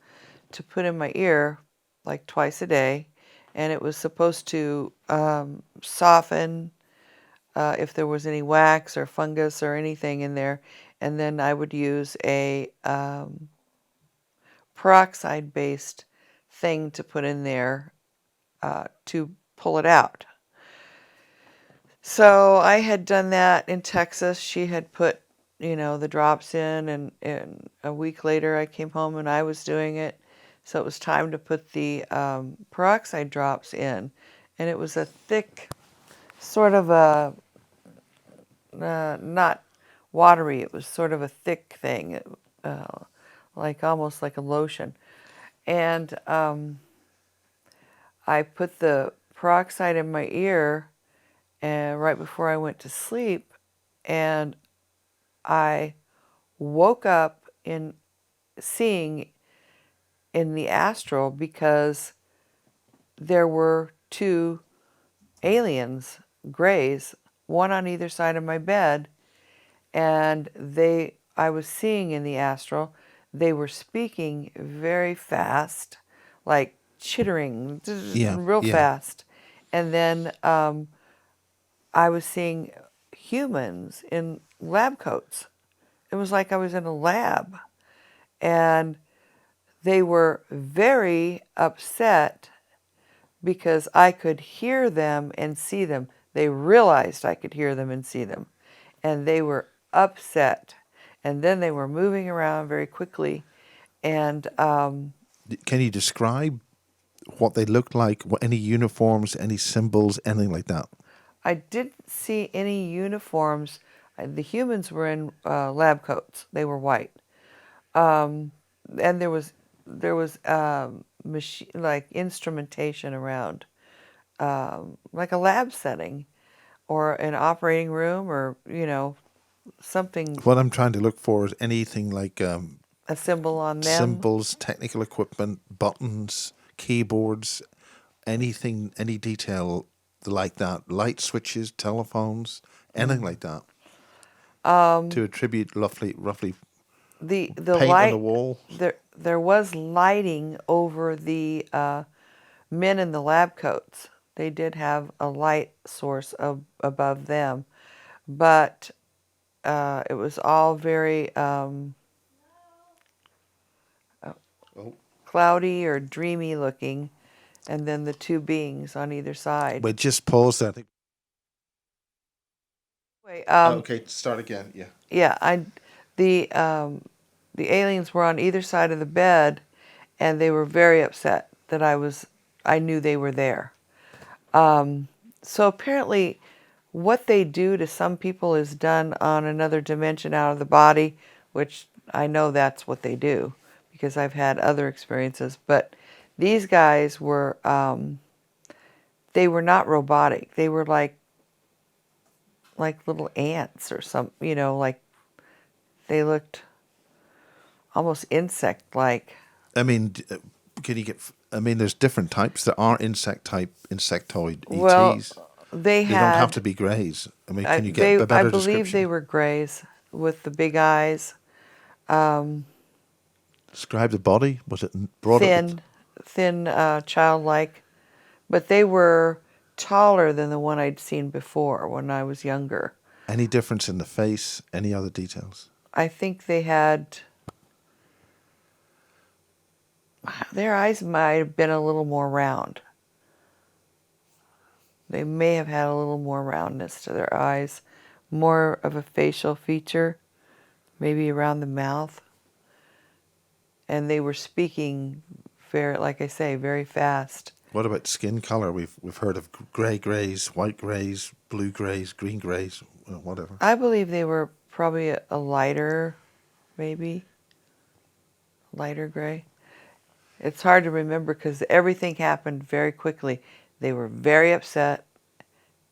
to put in my ear like twice a day. And it was supposed to soften if there was any wax or fungus or anything in there. And then I would use a peroxide based thing to put in there to pull it out. So I had done that in Texas. She had put, the drops in, and a week later I came home and I was doing it. So it was time to put the peroxide drops in. And it was a thick, sort of a, not watery, it was sort of a thick thing, like almost like a lotion. And I put the peroxide in my ear right before I went to sleep, and I woke up in seeing in the astral because there were two aliens, grays, one on either side of my bed, and I was seeing in the astral, they were speaking very fast, like chittering Yeah, real yeah. fast. And then I was seeing humans in lab coats. It was like I was in a lab. And they were very upset because I could hear them and see them. They realized I could hear them and see them. And they were upset. And then they were moving around very quickly. And Can you describe what they looked like? Any uniforms, any symbols, anything like that? I didn't see any uniforms. The humans were in lab coats. They were white. And there was machine like instrumentation around, like a lab setting, or an operating room, or something, What I'm trying to look for is anything like a symbol on them. symbols, technical equipment, buttons, keyboards, anything, any detail like that, light switches, telephones, anything like that, to attribute roughly The paint on the light, wall. there was lighting over the men in the lab coats. They did have a light source above them, but it was all very Oh, cloudy or dreamy looking, and then the two beings on either side. wait, just pause there. Anyway, Okay, start again. Yeah. yeah, the um, the aliens were on either side of the bed, and they were very upset that I knew they were there. So apparently, what they do to some people is done on another dimension out of the body, which I know that's what they do because I've had other experiences. But these guys were, they were not robotic. They were like little ants or some, like they looked almost insect-like. I mean, can you get? I mean, there's different types. There are insectoid Well, ETs. they They don't have had, to be greys. I mean, can you get a I better believe they description? were grays with the big eyes. Describe the body. Was it brought up with thin, thin, childlike, but they were taller than the one I'd seen before when I was younger. any difference in the face? Any other details? I think they had, their eyes might have been a little more round. They may have had a little more roundness to their eyes, more of a facial feature, maybe around the mouth. And they were speaking very, like I say, very fast. What about skin color? We've heard of grey greys, white greys, blue greys, green greys, whatever. I believe they were probably a lighter, maybe lighter gray. It's hard to remember because everything happened very quickly. They were very upset.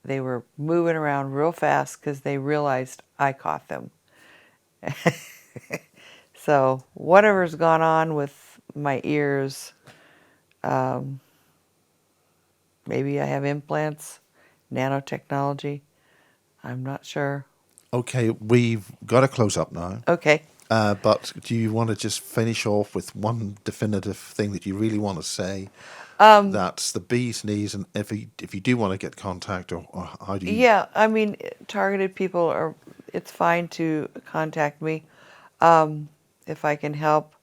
They were moving around real fast because they realized I caught them. So whatever's gone on with my ears, maybe I have implants, nanotechnology. I'm not sure. Okay, we've got to close up now. Okay. But do you want to just finish off with one definitive thing that you really want to say? That's the bee's knees, and if you do want to get contact, or how do you? Yeah, I mean, targeted people are, it's fine to contact me. If I can help,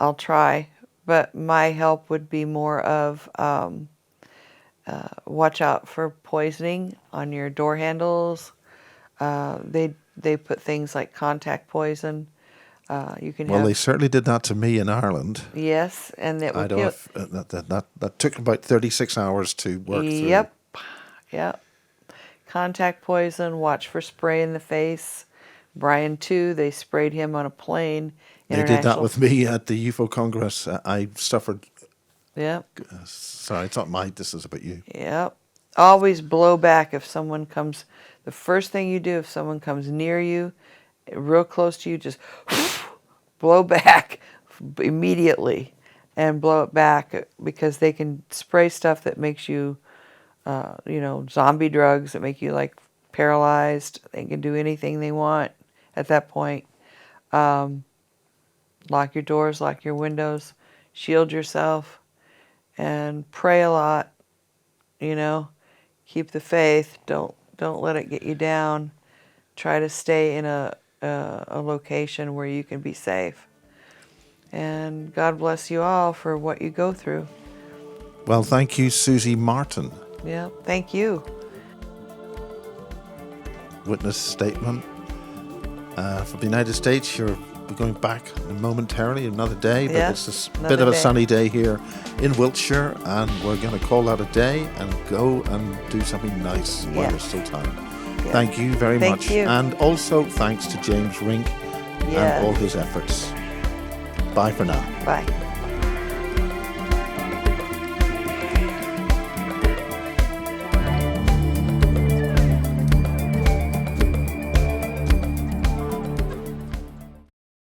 I'll try. But my help would be more of Watch out for poisoning on your door handles. They put things like contact poison. You can Well, have, they certainly did that to me in Ireland. yes, and it I will don't know kill. if that took about 36 hours to work through. Yep, yep. Contact poison. Watch for spray in the face. Brian too. They sprayed him on a plane. They did that International. with me at the UFO Congress. I suffered. Yep, Sorry, it's not this is about you. yep. Always blow back if someone comes. The first thing you do if someone comes near you, real close to you, just blow back immediately and blow it back, because they can spray stuff that makes you, zombie drugs that make you like paralyzed. They can do anything they want at that point. Lock your doors, lock your windows, shield yourself, and pray a lot. You know, keep the faith. Don't let it get you down. Try to stay in a location where you can be safe. And God bless you all for what you go through. Well, thank you, Suzy Martin. Yeah, thank you. Witness statement. For the United States, you're going back momentarily, another day, but Yeah, it's a bit another of a day. sunny day here in Wiltshire, and we're going to call that a day and go and do something nice while Yes. there's still time. Yeah. Thank you very Thank much. you. And also thanks to James Rink Yes. and all his efforts. Bye for now. Bye.